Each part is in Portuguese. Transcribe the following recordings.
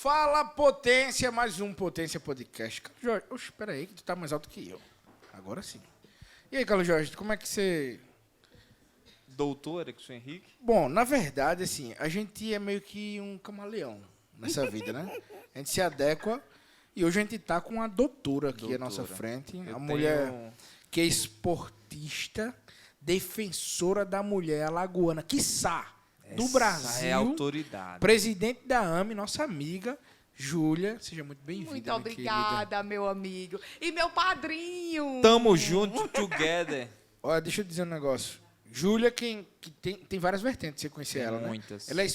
Fala, Potência, mais um Potência Podcast. Carlos Jorge, oxe, espera aí que tu tá mais alto que eu. Agora sim. E aí, Carlos Jorge, como é que você... Doutor Erickson Henrique? Bom, na verdade, assim, a gente é meio que um camaleão nessa vida, né? A gente se adequa e hoje a gente tá com uma doutora aqui à nossa frente. A mulher que é esportista, defensora da mulher alagoana, quiçá, do Brasil. É autoridade. Presidente da AME, nossa amiga, Júlia. Seja muito bem-vinda, Muito minha obrigada, querida. meu amigo. E meu padrinho. Tamo junto, together. Olha, deixa eu dizer um negócio. Júlia, que tem várias vertentes, você conhecer ela, né? Muitas. Ela é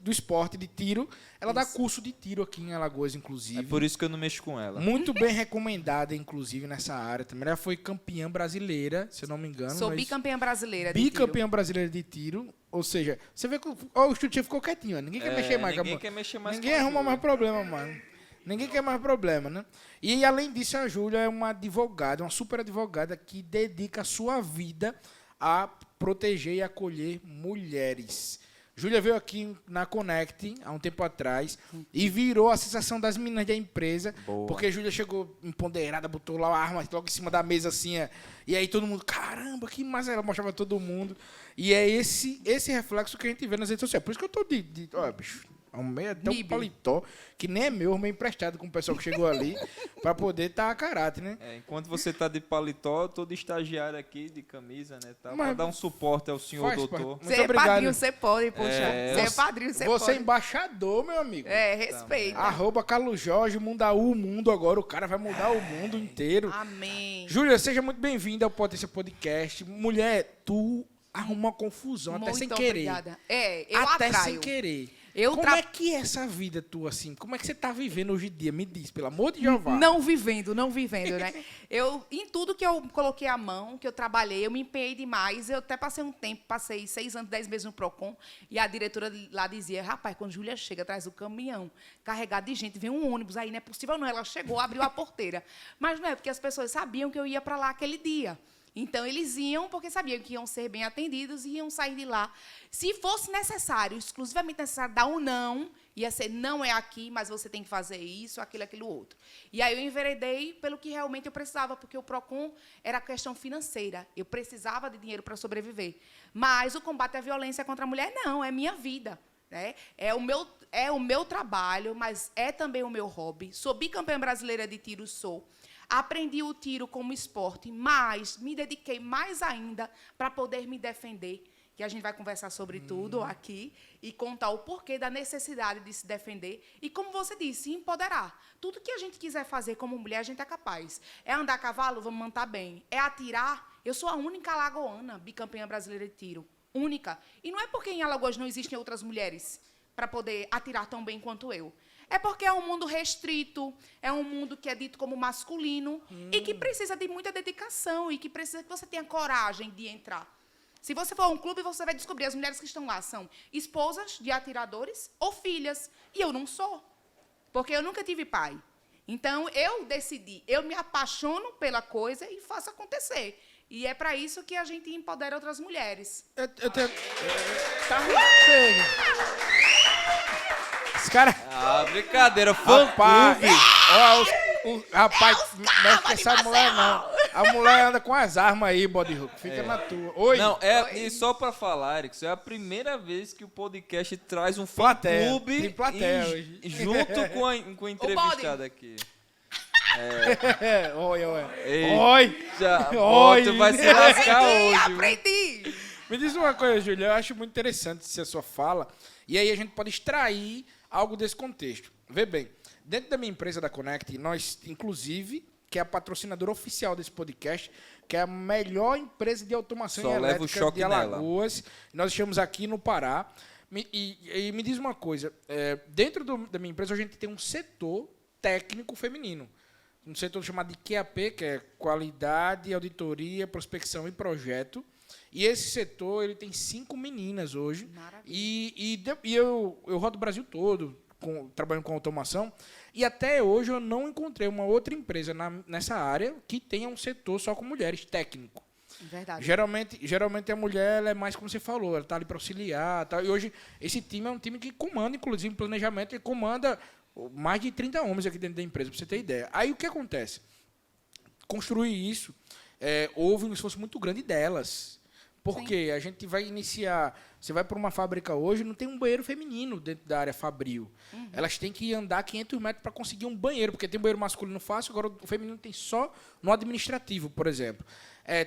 do esporte de tiro. Ela dá curso de tiro aqui em Alagoas, inclusive. É por isso que eu não mexo com ela. Muito bem recomendada, inclusive, nessa área também. Ela foi campeã brasileira, se eu não me engano. Sou mas bicampeã brasileira de tiro. bicampeã brasileira de tiro. Ou seja, você vê que o Chutinho ficou quietinho, ó. Ninguém quer mexer mais com a Ninguém mão. quer mexer mais Ninguém com a arruma Júlia. mais problema, mano. Ninguém quer mais problema, né? E, além disso, a Júlia é uma advogada, uma super advogada que dedica a sua vida a proteger e acolher mulheres. Júlia veio aqui na Connect há um tempo atrás e virou a sensação das meninas da empresa. Boa. Porque Júlia chegou empoderada, botou lá a arma logo em cima da mesa assim, e aí todo mundo, caramba, que massa, ela mostrava todo mundo. E é esse reflexo que a gente vê nas redes sociais. Por isso que eu tô olha, bicho, arrumei até um Bibi. paletó, que nem é meu, arrumei emprestado com o pessoal que chegou ali, pra poder estar a caráter, né? Enquanto você tá de paletó, eu tô de estagiário aqui, de camisa, né? Tá, Mas pra dar um suporte ao senhor faz doutor. parte. Muito Você é obrigado. padrinho, você pode, poxa. É, Você é padrinho, você Você é pode. embaixador, meu amigo. Respeita. Arroba Carlos Jorge, muda o mundo agora. O cara vai mudar o mundo inteiro. Amém. Júlia, seja muito bem-vinda ao Potência Podcast. Mulher, tu arruma uma confusão, até Muito sem querer. obrigada. Eu Até atraio. sem querer. Eu Como tra- é que é essa vida tua, assim? Como é que você tá vivendo hoje em dia? Me diz, pelo amor de Jeová. Não vivendo, né? Em tudo que eu coloquei a mão, que eu trabalhei, eu me empenhei demais. Eu até passei um tempo, passei 6 anos, 10 meses no Procon, e a diretora lá dizia, rapaz, quando Júlia chega atrás do caminhão, carregado de gente, vem um ônibus, aí não é possível não. Ela chegou, abriu a porteira. Mas não é, porque as pessoas sabiam que eu ia para lá aquele dia. Então, eles iam porque sabiam que iam ser bem atendidos e iam sair de lá. Se fosse necessário, exclusivamente necessário, dar um não, ia ser, não é aqui, mas você tem que fazer isso, aquilo outro. E aí eu enveredei pelo que realmente eu precisava, porque o PROCON era questão financeira. Eu precisava de dinheiro para sobreviver. Mas o combate à violência contra a mulher, não, é minha vida. Né? É o meu trabalho, mas é também o meu hobby. Sou bicampeã brasileira de tiro, sou. Aprendi o tiro como esporte, mas me dediquei mais ainda para poder me defender, que a gente vai conversar sobre tudo aqui e contar o porquê da necessidade de se defender e, como você disse, se empoderar. Tudo que a gente quiser fazer como mulher, a gente é capaz. É andar a cavalo? Vamos montar bem. É atirar? Eu sou a única alagoana bicampeã brasileira de tiro. Única. E não é porque em Alagoas não existem outras mulheres para poder atirar tão bem quanto eu. É porque é um mundo restrito, é um mundo que é dito como masculino e que precisa de muita dedicação e que precisa que você tenha coragem de entrar. Se você for a um clube, você vai descobrir as mulheres que estão lá são esposas de atiradores ou filhas. E eu não sou, porque eu nunca tive pai. Então, eu decidi, eu me apaixono pela coisa e faço acontecer. E é para isso que a gente empodera outras mulheres. Eu tenho... Tá feio. Esse cara... Ah, brincadeira, Rapaz, fã-clube. rapaz, não mexe com essa mulher, não. A mulher anda com as armas aí, Body Hook. Fica na tua. Oi. Não, e só pra falar, Erickson, é a primeira vez que o podcast traz um Plateia, fã-clube tem plateia hoje. junto com a entrevistada aqui. Oi. Ei, Oi. Já, Oi. tu vai se lascar hoje. Aprendi! Me diz uma coisa, Júlia. Eu acho muito interessante essa sua fala. E aí a gente pode extrair algo desse contexto. Vê bem, dentro da minha empresa da Connect, nós, inclusive, que é a patrocinadora oficial desse podcast, que é a melhor empresa de automação Só leva o elétrica choque de Alagoas. Nós estamos aqui no Pará. E me diz uma coisa, dentro da minha empresa a gente tem um setor técnico feminino. Um setor chamado de QAP, que é Qualidade, Auditoria, Prospecção e Projeto. E esse setor ele tem 5 meninas hoje. Maravilha. E eu rodo o Brasil todo, trabalhando com automação. E até hoje eu não encontrei uma outra empresa nessa área que tenha um setor só com mulheres, técnico. Verdade. Geralmente a mulher ela é mais como você falou, ela está ali para auxiliar. Tá? E hoje esse time é um time que comanda, inclusive, planejamento, e comanda mais de 30 homens aqui dentro da empresa, para você ter ideia. Aí o que acontece? Construir isso, houve um esforço muito grande delas. Porque a gente vai iniciar... Você vai para uma fábrica hoje, não tem um banheiro feminino dentro da área fabril. Elas têm que andar 500 metros para conseguir um banheiro, porque tem um banheiro masculino fácil, agora o feminino tem só no administrativo, por exemplo.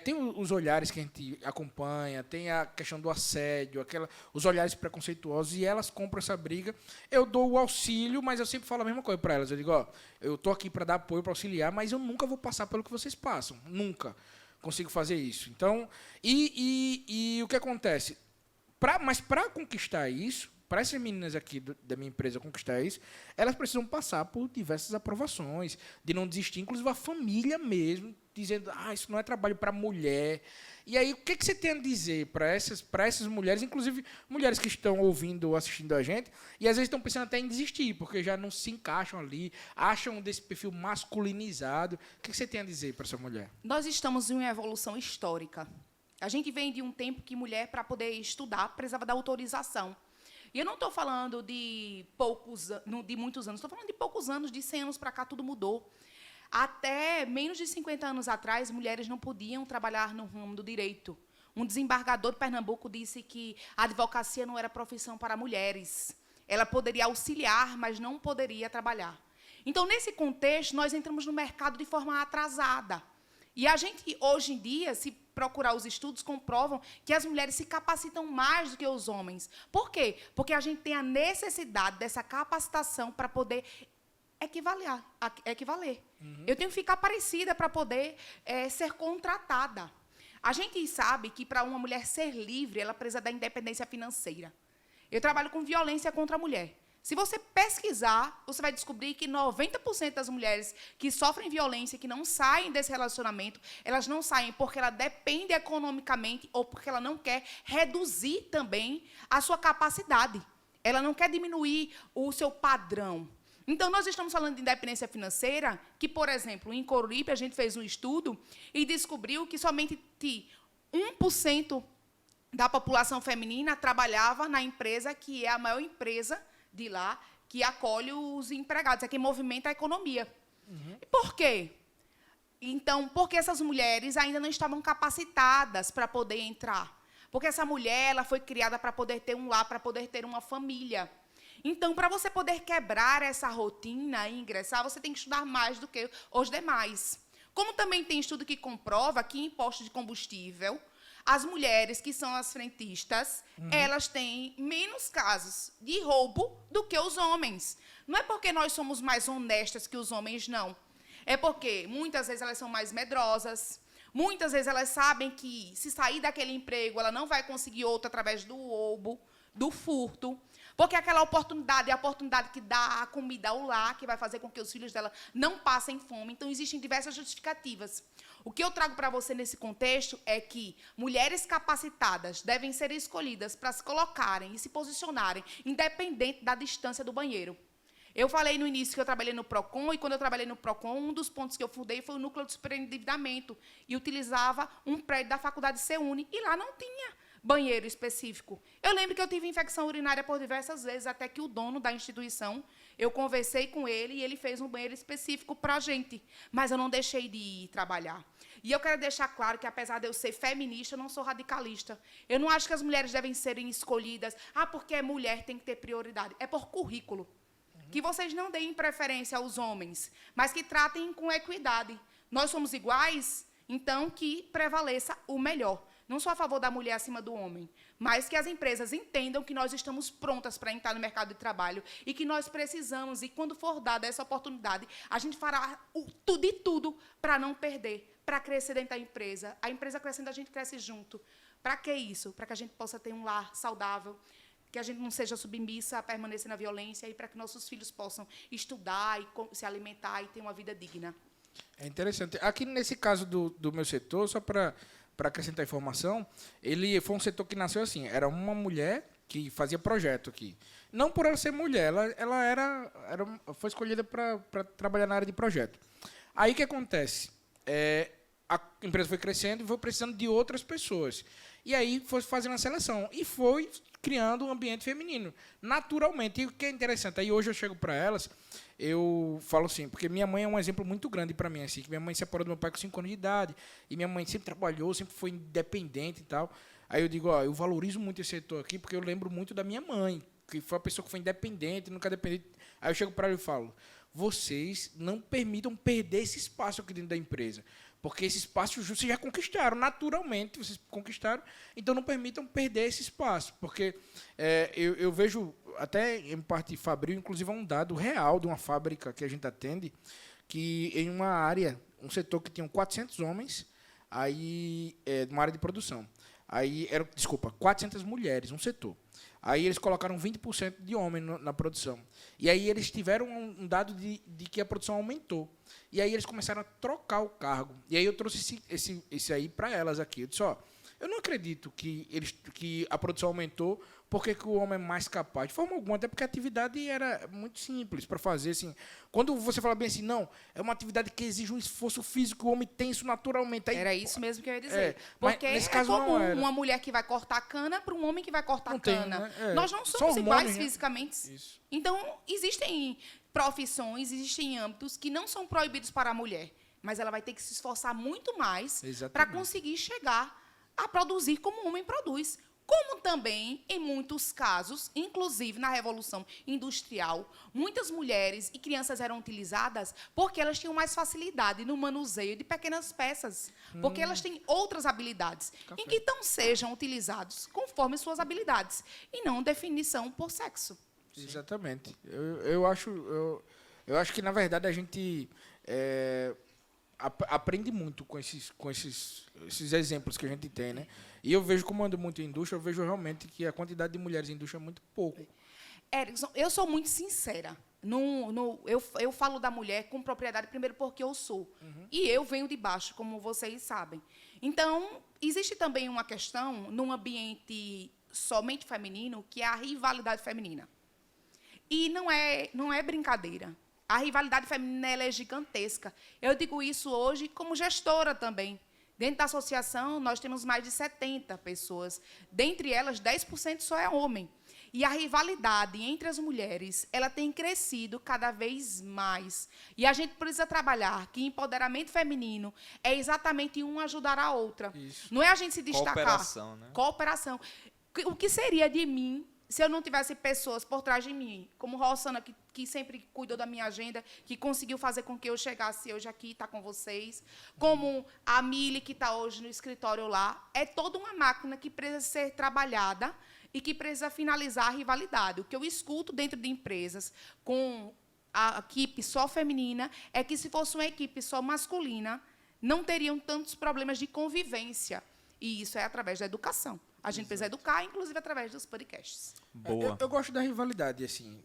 Tem os olhares que a gente acompanha, tem a questão do assédio, os olhares preconceituosos, e elas compram essa briga. Eu dou o auxílio, mas eu sempre falo a mesma coisa para elas. Eu digo, ó, eu estou aqui para dar apoio, para auxiliar, mas eu nunca vou passar pelo que vocês passam. Nunca consigo fazer isso. Então, e o que acontece? Mas para conquistar isso, para essas meninas aqui da minha empresa conquistar isso, elas precisam passar por diversas aprovações, de não desistir, inclusive a família mesmo, dizendo, isso não é trabalho para mulher. E aí, o que você tem a dizer para essas mulheres, inclusive mulheres que estão ouvindo ou assistindo a gente, e às vezes estão pensando até em desistir, porque já não se encaixam ali, acham desse perfil masculinizado. O que você tem a dizer para essa mulher? Nós estamos em uma evolução histórica. A gente vem de um tempo que mulher, para poder estudar, precisava da autorização. E eu não estou falando de muitos anos, estou falando de poucos anos, de 100 anos para cá, tudo mudou. Até menos de 50 anos atrás, mulheres não podiam trabalhar no ramo do direito. Um desembargador de Pernambuco disse que a advocacia não era profissão para mulheres. Ela poderia auxiliar, mas não poderia trabalhar. Então, nesse contexto, nós entramos no mercado de forma atrasada. E a gente, hoje em dia, se procurar os estudos, comprovam que as mulheres se capacitam mais do que os homens. Por quê? Porque a gente tem a necessidade dessa capacitação para poder equivaler. Eu tenho que ficar parecida para poder ser contratada. A gente sabe que, para uma mulher ser livre, ela precisa da independência financeira. Eu trabalho com violência contra a mulher. Se você pesquisar, você vai descobrir que 90% das mulheres que sofrem violência, que não saem desse relacionamento, elas não saem porque ela depende economicamente ou porque ela não quer reduzir também a sua capacidade. Ela não quer diminuir o seu padrão. Então, nós estamos falando de independência financeira, que, por exemplo, em Coruripe, a gente fez um estudo e descobriu que somente 1% da população feminina trabalhava na empresa que é a maior empresa de lá, que acolhe os empregados, é quem movimenta a economia. E por quê? Então, porque essas mulheres ainda não estavam capacitadas para poder entrar. Porque essa mulher, ela foi criada para poder ter um lar, para poder ter uma família. Então, para você poder quebrar essa rotina e ingressar, você tem que estudar mais do que os demais. Como também tem estudo que comprova que em postos de combustível, as mulheres que são as frentistas, elas têm menos casos de roubo do que os homens. Não é porque nós somos mais honestas que os homens, não. É porque, muitas vezes, elas são mais medrosas. Muitas vezes, elas sabem que, se sair daquele emprego, ela não vai conseguir outro através do roubo, do furto. Porque aquela oportunidade é a oportunidade que dá a comida ao lar, que vai fazer com que os filhos dela não passem fome. Então, existem diversas justificativas. O que eu trago para você nesse contexto é que mulheres capacitadas devem ser escolhidas para se colocarem e se posicionarem, independente da distância do banheiro. Eu falei no início que eu trabalhei no PROCON, e quando eu trabalhei no PROCON, um dos pontos que eu fundei foi o núcleo de superendividamento, e utilizava um prédio da faculdade CEUNE, e lá não tinha banheiro específico. Eu lembro que eu tive infecção urinária por diversas vezes, até que o dono da instituição, eu conversei com ele e ele fez um banheiro específico para a gente. Mas eu não deixei de ir trabalhar. E eu quero deixar claro que, apesar de eu ser feminista, eu não sou radicalista. Eu não acho que as mulheres devem serem escolhidas, porque é mulher, tem que ter prioridade. É por currículo. Que vocês não deem preferência aos homens, mas que tratem com equidade. Nós somos iguais, então que prevaleça o melhor. Não sou a favor da mulher acima do homem, mas que as empresas entendam que nós estamos prontas para entrar no mercado de trabalho e que nós precisamos, e quando for dada essa oportunidade, a gente fará de tudo para não perder, para crescer dentro da empresa. A empresa crescendo, a gente cresce junto. Para que isso? Para que a gente possa ter um lar saudável, que a gente não seja submissa a permanecer na violência e para que nossos filhos possam estudar e se alimentar e ter uma vida digna. É interessante. Aqui, nesse caso do meu setor, só para acrescentar informação, ele foi um setor que nasceu assim, era uma mulher que fazia projeto aqui. Não por ela ser mulher, ela foi escolhida para trabalhar na área de projeto. Aí o que acontece? a empresa foi crescendo e foi precisando de outras pessoas. E aí foi fazendo a seleção. E foi criando um ambiente feminino, naturalmente. E o que é interessante, aí hoje eu chego para elas, eu falo assim, porque minha mãe é um exemplo muito grande para mim, assim, que minha mãe se separou do meu pai com 5 anos de idade, e minha mãe sempre trabalhou, sempre foi independente e tal. Aí eu digo, eu valorizo muito esse setor aqui, porque eu lembro muito da minha mãe, que foi uma pessoa que foi independente, nunca dependente. Aí eu chego para ela e falo, vocês não permitam perder esse espaço aqui dentro da empresa. Porque esse espaço vocês já conquistaram, naturalmente, vocês conquistaram, então não permitam perder esse espaço. Porque eu vejo, até em parte fabril, inclusive um dado real de uma fábrica que a gente atende, que em uma área, um setor que tinha 400 homens, aí, uma área de produção. Aí, 400 mulheres, um setor. Aí eles colocaram 20% de homem na produção. E aí eles tiveram um dado de que a produção aumentou. E aí eles começaram a trocar o cargo. E aí eu trouxe esse aí para elas aqui. Eu disse, eu não acredito que a produção aumentou porque que o homem é mais capaz. De forma alguma, até porque a atividade era muito simples para fazer. Assim. Quando você fala bem assim, não, é uma atividade que exige um esforço físico, o homem tem isso naturalmente. Aí, era isso mesmo que eu ia dizer. Mas porque nesse é caso comum não era. uma mulher que vai cortar cana para um homem que vai cortar Não tem, cana. né? Nós não São somos iguais hormônios, né? fisicamente. Isso. Então, existem profissões, existem âmbitos que não são proibidos para a mulher, mas ela vai ter que se esforçar muito mais para Exatamente. conseguir chegar a produzir como o homem produz. Como também, em muitos casos, inclusive na Revolução Industrial, muitas mulheres e crianças eram utilizadas porque elas tinham mais facilidade no manuseio de pequenas peças, porque elas têm outras habilidades, em que então sejam utilizados conforme suas habilidades, e não definição por sexo. Exatamente. Eu acho que, na verdade, a gente aprende muito com esses exemplos que a gente tem, né? E eu vejo, como ando muito em indústria, eu vejo realmente que a quantidade de mulheres em indústria é muito pouco. Erickson, eu sou muito sincera. Eu falo da mulher com propriedade, primeiro porque eu sou. E eu venho de baixo, como vocês sabem. Então, existe também uma questão, num ambiente somente feminino, que é a rivalidade feminina. E não é brincadeira. A rivalidade feminina ela é gigantesca. Eu digo isso hoje como gestora também. Dentro da associação, nós temos mais de 70 pessoas. Dentre elas, 10% só é homem. E a rivalidade entre as mulheres, ela tem crescido cada vez mais. E a gente precisa trabalhar que empoderamento feminino é exatamente uma ajudar a outra. Isso. Não é a gente se destacar. Cooperação, né? Cooperação. O que seria de mim se eu não tivesse pessoas por trás de mim, como Rossana, que sempre cuidou da minha agenda, que conseguiu fazer com que eu chegasse hoje aqui e estar com vocês, como a Mili, que está hoje no escritório lá, é toda uma máquina que precisa ser trabalhada e que precisa finalizar a rivalidade. O que eu escuto dentro de empresas com a equipe só feminina é que, se fosse uma equipe só masculina, não teriam tantos problemas de convivência. E isso é através da educação. A gente precisa educar, inclusive, através dos podcasts. Boa. Eu gosto da rivalidade, assim,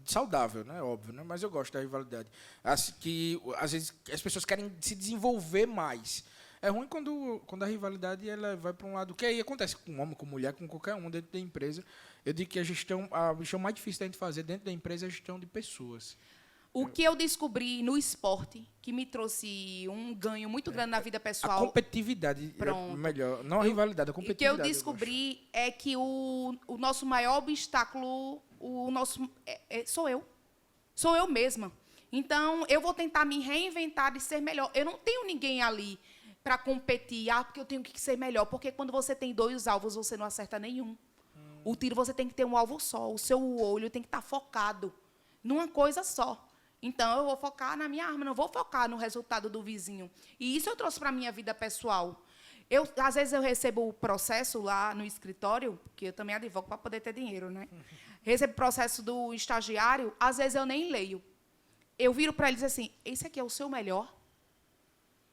saudável, né? Óbvio, né? Mas eu gosto da rivalidade. Assim, que, às vezes, as pessoas querem se desenvolver mais. É ruim quando a rivalidade ela vai para um lado... Que aí acontece com homem, com mulher, com qualquer um dentro da empresa. Eu digo que a gestão mais difícil da gente fazer dentro da empresa é a gestão de pessoas. O que eu descobri no esporte, que me trouxe um ganho muito grande na vida pessoal... A competitividade Pronto. é melhor. Não a rivalidade, a O que competitividade. eu descobri é que o nosso maior obstáculo sou eu. Sou eu mesma. Então, eu vou tentar me reinventar e ser melhor. Eu não tenho ninguém ali para competir, porque eu tenho que ser melhor. Porque quando você tem 2 alvos, você não acerta nenhum. O tiro, você tem que ter um alvo só. O seu olho tem que estar focado numa coisa só. Então, eu vou focar na minha arma, não vou focar no resultado do vizinho. E isso eu trouxe para a minha vida pessoal. Às vezes, eu recebo o processo lá no escritório, porque eu também advogo para poder ter dinheiro, né? Recebo o processo do estagiário, às vezes eu nem leio. Eu viro para ele e digo assim, esse aqui é o seu melhor?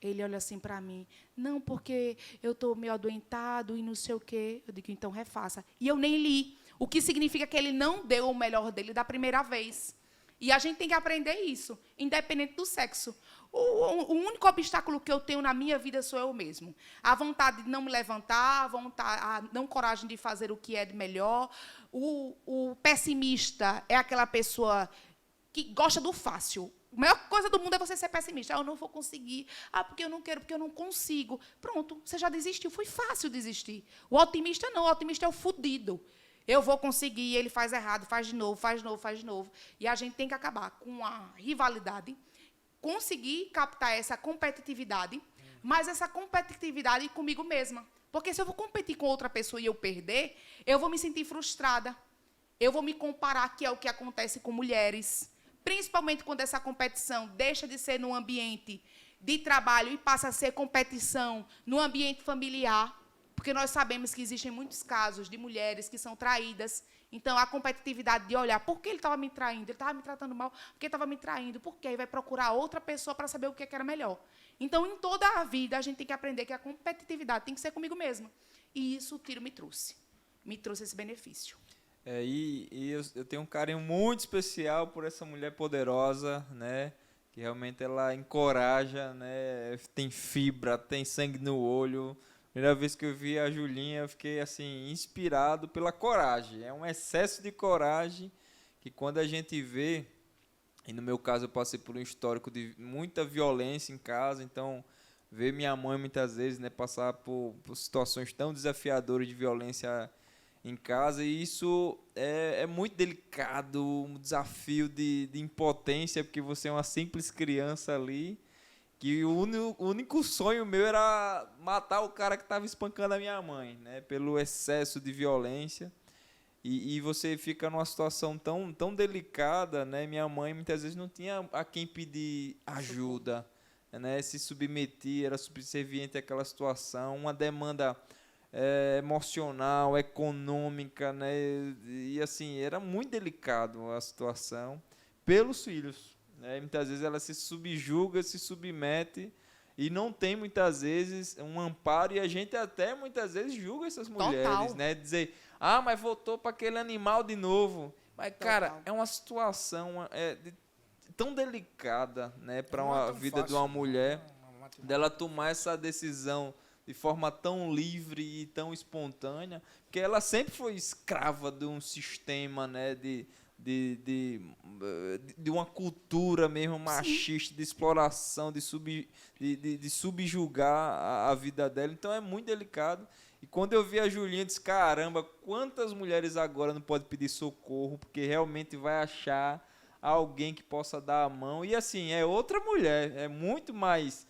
Ele olha assim para mim, não, porque eu estou meio adoentado e não sei o quê. Eu digo, então refaça. E eu nem li, o que significa que ele não deu o melhor dele da primeira vez. E a gente tem que aprender isso, independente do sexo. O único obstáculo que eu tenho na minha vida sou eu mesmo. A vontade de não me levantar, a não coragem de fazer o que é de melhor. O pessimista é aquela pessoa que gosta do fácil. A maior coisa do mundo é você ser pessimista. Eu não vou conseguir. Porque eu não quero, porque eu não consigo. Pronto, você já desistiu. Foi fácil desistir. O otimista não. O otimista é o fudido. Eu vou conseguir, ele faz errado, faz de novo, faz de novo, faz de novo. E a gente tem que acabar com a rivalidade, conseguir captar essa competitividade, mas essa competitividade comigo mesma. Porque se eu vou competir com outra pessoa e eu perder, eu vou me sentir frustrada. Eu vou me comparar, que é o que acontece com mulheres. Principalmente quando essa competição deixa de ser no ambiente de trabalho e passa a ser competição no ambiente familiar. Porque nós sabemos que existem muitos casos de mulheres que são traídas. Então, a competitividade de olhar, por que ele estava me traindo? Ele estava me tratando mal? Por que estava me traindo? Por quê? Aí vai procurar outra pessoa para saber o que era melhor. Então, em toda a vida, a gente tem que aprender que a competitividade tem que ser comigo mesma. E isso o tiro me trouxe. Me trouxe esse benefício. Eu tenho um carinho muito especial por essa mulher poderosa, né? Que realmente ela encoraja, né? Tem fibra, tem sangue no olho. Primeira vez que eu vi a Julinha, eu fiquei assim, inspirado pela coragem. É um excesso de coragem que quando a gente vê, e no meu caso eu passei por um histórico de muita violência em casa, então ver minha mãe muitas vezes, né, passar por situações tão desafiadoras de violência em casa, e isso é muito delicado, um desafio de impotência, porque você é uma simples criança ali, que o único sonho meu era matar o cara que estava espancando a minha mãe, né, pelo excesso de violência. E você fica numa situação tão delicada, né? Minha mãe muitas vezes não tinha a quem pedir ajuda, né? Se submetia, era subserviente àquela situação, uma demanda emocional, econômica, né? E assim, era muito delicado a situação pelos filhos. Muitas vezes ela se subjuga, se submete e não tem muitas vezes um amparo, e a gente até muitas vezes julga essas mulheres, Total. né? Dizer, mas voltou para aquele animal de novo. Mas, cara, é uma situação tão delicada, né, para uma vida de uma mulher, dela tomar essa decisão de forma tão livre e tão espontânea, porque ela sempre foi escrava de um sistema, né, de uma cultura mesmo machista, de exploração, de subjugar a vida dela. Então é muito delicado. E quando eu vi a Julinha, eu disse, caramba, quantas mulheres agora não podem pedir socorro, porque realmente vai achar alguém que possa dar a mão. E assim, é outra mulher, é muito mais...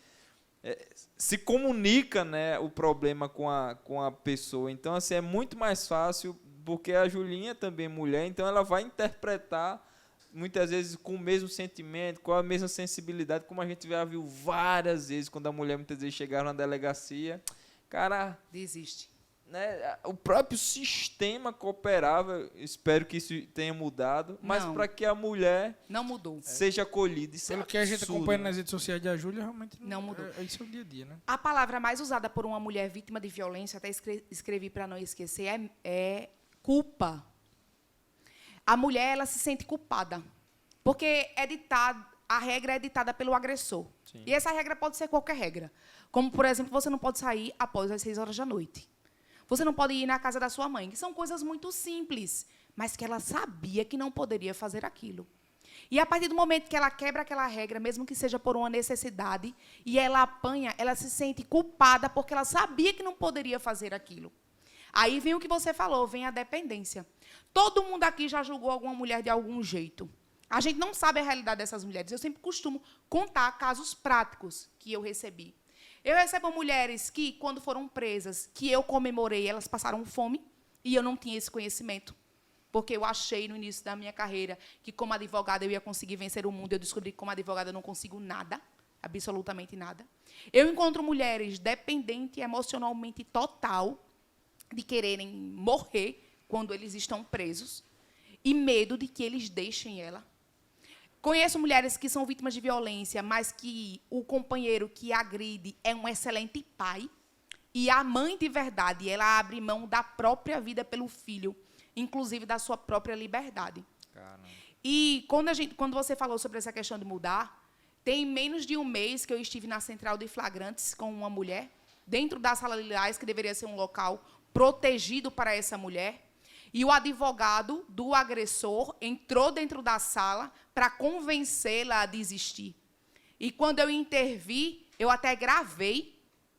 se comunica, né, o problema com a pessoa. Então, assim, é muito mais fácil, porque a Julinha também é mulher, então ela vai interpretar muitas vezes com o mesmo sentimento, com a mesma sensibilidade, como a gente já viu várias vezes quando a mulher muitas vezes chegava na delegacia, cara, Desiste. né, o próprio sistema cooperava, espero que isso tenha mudado, mas para que a mulher não mudou, seja acolhida. Isso pelo que a gente acompanha nas redes sociais da Júlia, realmente não mudou. Isso é o dia a dia, né? A palavra mais usada por uma mulher vítima de violência, até escrevi para não esquecer, é culpa. A mulher, ela se sente culpada, porque a regra é ditada pelo agressor. Sim. E essa regra pode ser qualquer regra. Como, por exemplo, você não pode sair após as 6 horas da noite. Você não pode ir na casa da sua mãe, que são coisas muito simples, mas que ela sabia que não poderia fazer aquilo. E a partir do momento que ela quebra aquela regra, mesmo que seja por uma necessidade, e ela apanha, ela se sente culpada porque ela sabia que não poderia fazer aquilo. Aí vem o que você falou, vem a dependência. Todo mundo aqui já julgou alguma mulher de algum jeito. A gente não sabe a realidade dessas mulheres. Eu sempre costumo contar casos práticos que eu recebi. Eu recebo mulheres que, quando foram presas, que eu comemorei, elas passaram fome, e eu não tinha esse conhecimento. Porque eu achei, no início da minha carreira, que como advogada eu ia conseguir vencer o mundo. Eu descobri que como advogada eu não consigo nada, absolutamente nada. Eu encontro mulheres dependentes emocionalmente total, de quererem morrer quando eles estão presos, e medo de que eles deixem ela. Conheço mulheres que são vítimas de violência, mas que o companheiro que agride é um excelente pai, e a mãe de verdade, ela abre mão da própria vida pelo filho, inclusive da sua própria liberdade. Caramba. E quando você falou sobre essa questão de mudar, tem menos de um mês que eu estive na central de flagrantes com uma mulher, dentro da Sala Lilás, que deveria ser um local protegido para essa mulher. E o advogado do agressor entrou dentro da sala para convencê-la a desistir. E quando eu intervi, eu até gravei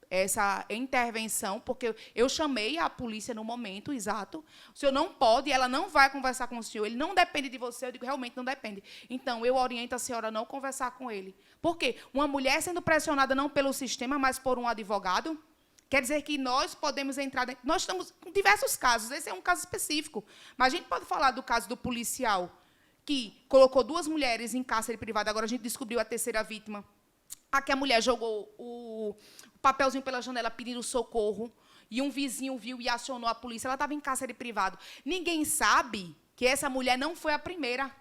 essa intervenção, porque eu chamei a polícia no momento exato. O senhor não pode, ela não vai conversar com o senhor, ele não depende de você. Eu digo, realmente não depende. Então, eu oriento a senhora a não conversar com ele. Por quê? Uma mulher sendo pressionada não pelo sistema, mas por um advogado, quer dizer que nós podemos entrar dentro. Nós estamos com diversos casos, esse é um caso específico. Mas a gente pode falar do caso do policial, que colocou 2 mulheres em cárcere privado, agora a gente descobriu a terceira vítima. Aqui a mulher jogou o papelzinho pela janela pedindo socorro, e um vizinho viu e acionou a polícia. Ela estava em cárcere privado. Ninguém sabe que essa mulher não foi a primeira.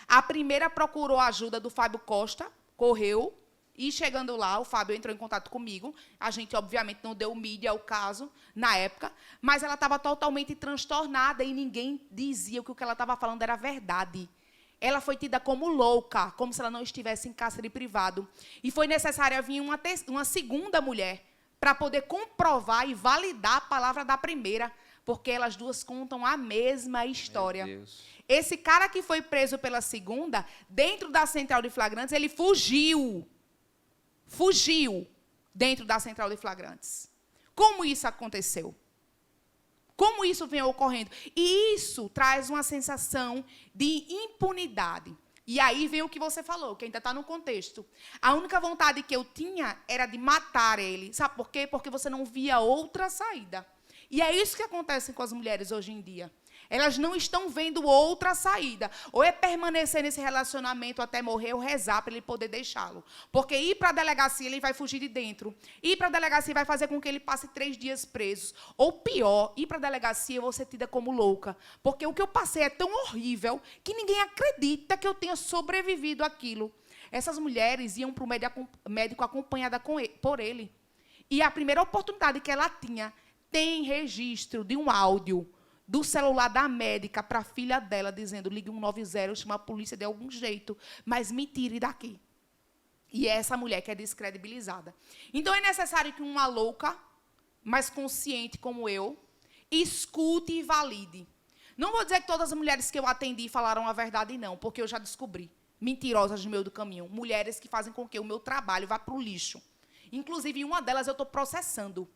A primeira procurou a ajuda do Fábio Costa, correu, e chegando lá, o Fábio entrou em contato comigo. A gente, obviamente, não deu mídia ao caso na época, mas ela estava totalmente transtornada e ninguém dizia que o que ela estava falando era verdade. Ela foi tida como louca, como se ela não estivesse em cárcere privado. E foi necessária vir uma segunda mulher para poder comprovar e validar a palavra da primeira, porque elas duas contam a mesma história. Meu Deus. Esse cara que foi preso pela segunda, dentro da central de flagrantes, ele fugiu. Fugiu dentro da central de flagrantes. Como isso aconteceu? Como isso vem ocorrendo? E isso traz uma sensação de impunidade. E aí vem o que você falou, que ainda está no contexto. A única vontade que eu tinha era de matar ele. Sabe por quê? Porque você não via outra saída. E é isso que acontece com as mulheres hoje em dia. Elas não estão vendo outra saída. Ou é permanecer nesse relacionamento até morrer ou rezar para ele poder deixá-lo. Porque ir para a delegacia, ele vai fugir de dentro. Ir para a delegacia vai fazer com que ele passe 3 dias preso. Ou pior, ir para a delegacia e vou ser tida como louca. Porque o que eu passei é tão horrível que ninguém acredita que eu tenha sobrevivido àquilo. Essas mulheres iam para o médico acompanhada por ele. E a primeira oportunidade que ela tinha, tem registro de um áudio do celular da médica para a filha dela, dizendo, ligue 190, chama a polícia de algum jeito, mas me tire daqui. E é essa mulher que é descredibilizada. Então, é necessário que uma louca, mais consciente como eu, escute e valide. Não vou dizer que todas as mulheres que eu atendi falaram a verdade, não, porque eu já descobri. Mentirosas no meio do caminho. Mulheres que fazem com que o meu trabalho vá para o lixo. Inclusive, uma delas eu estou processando.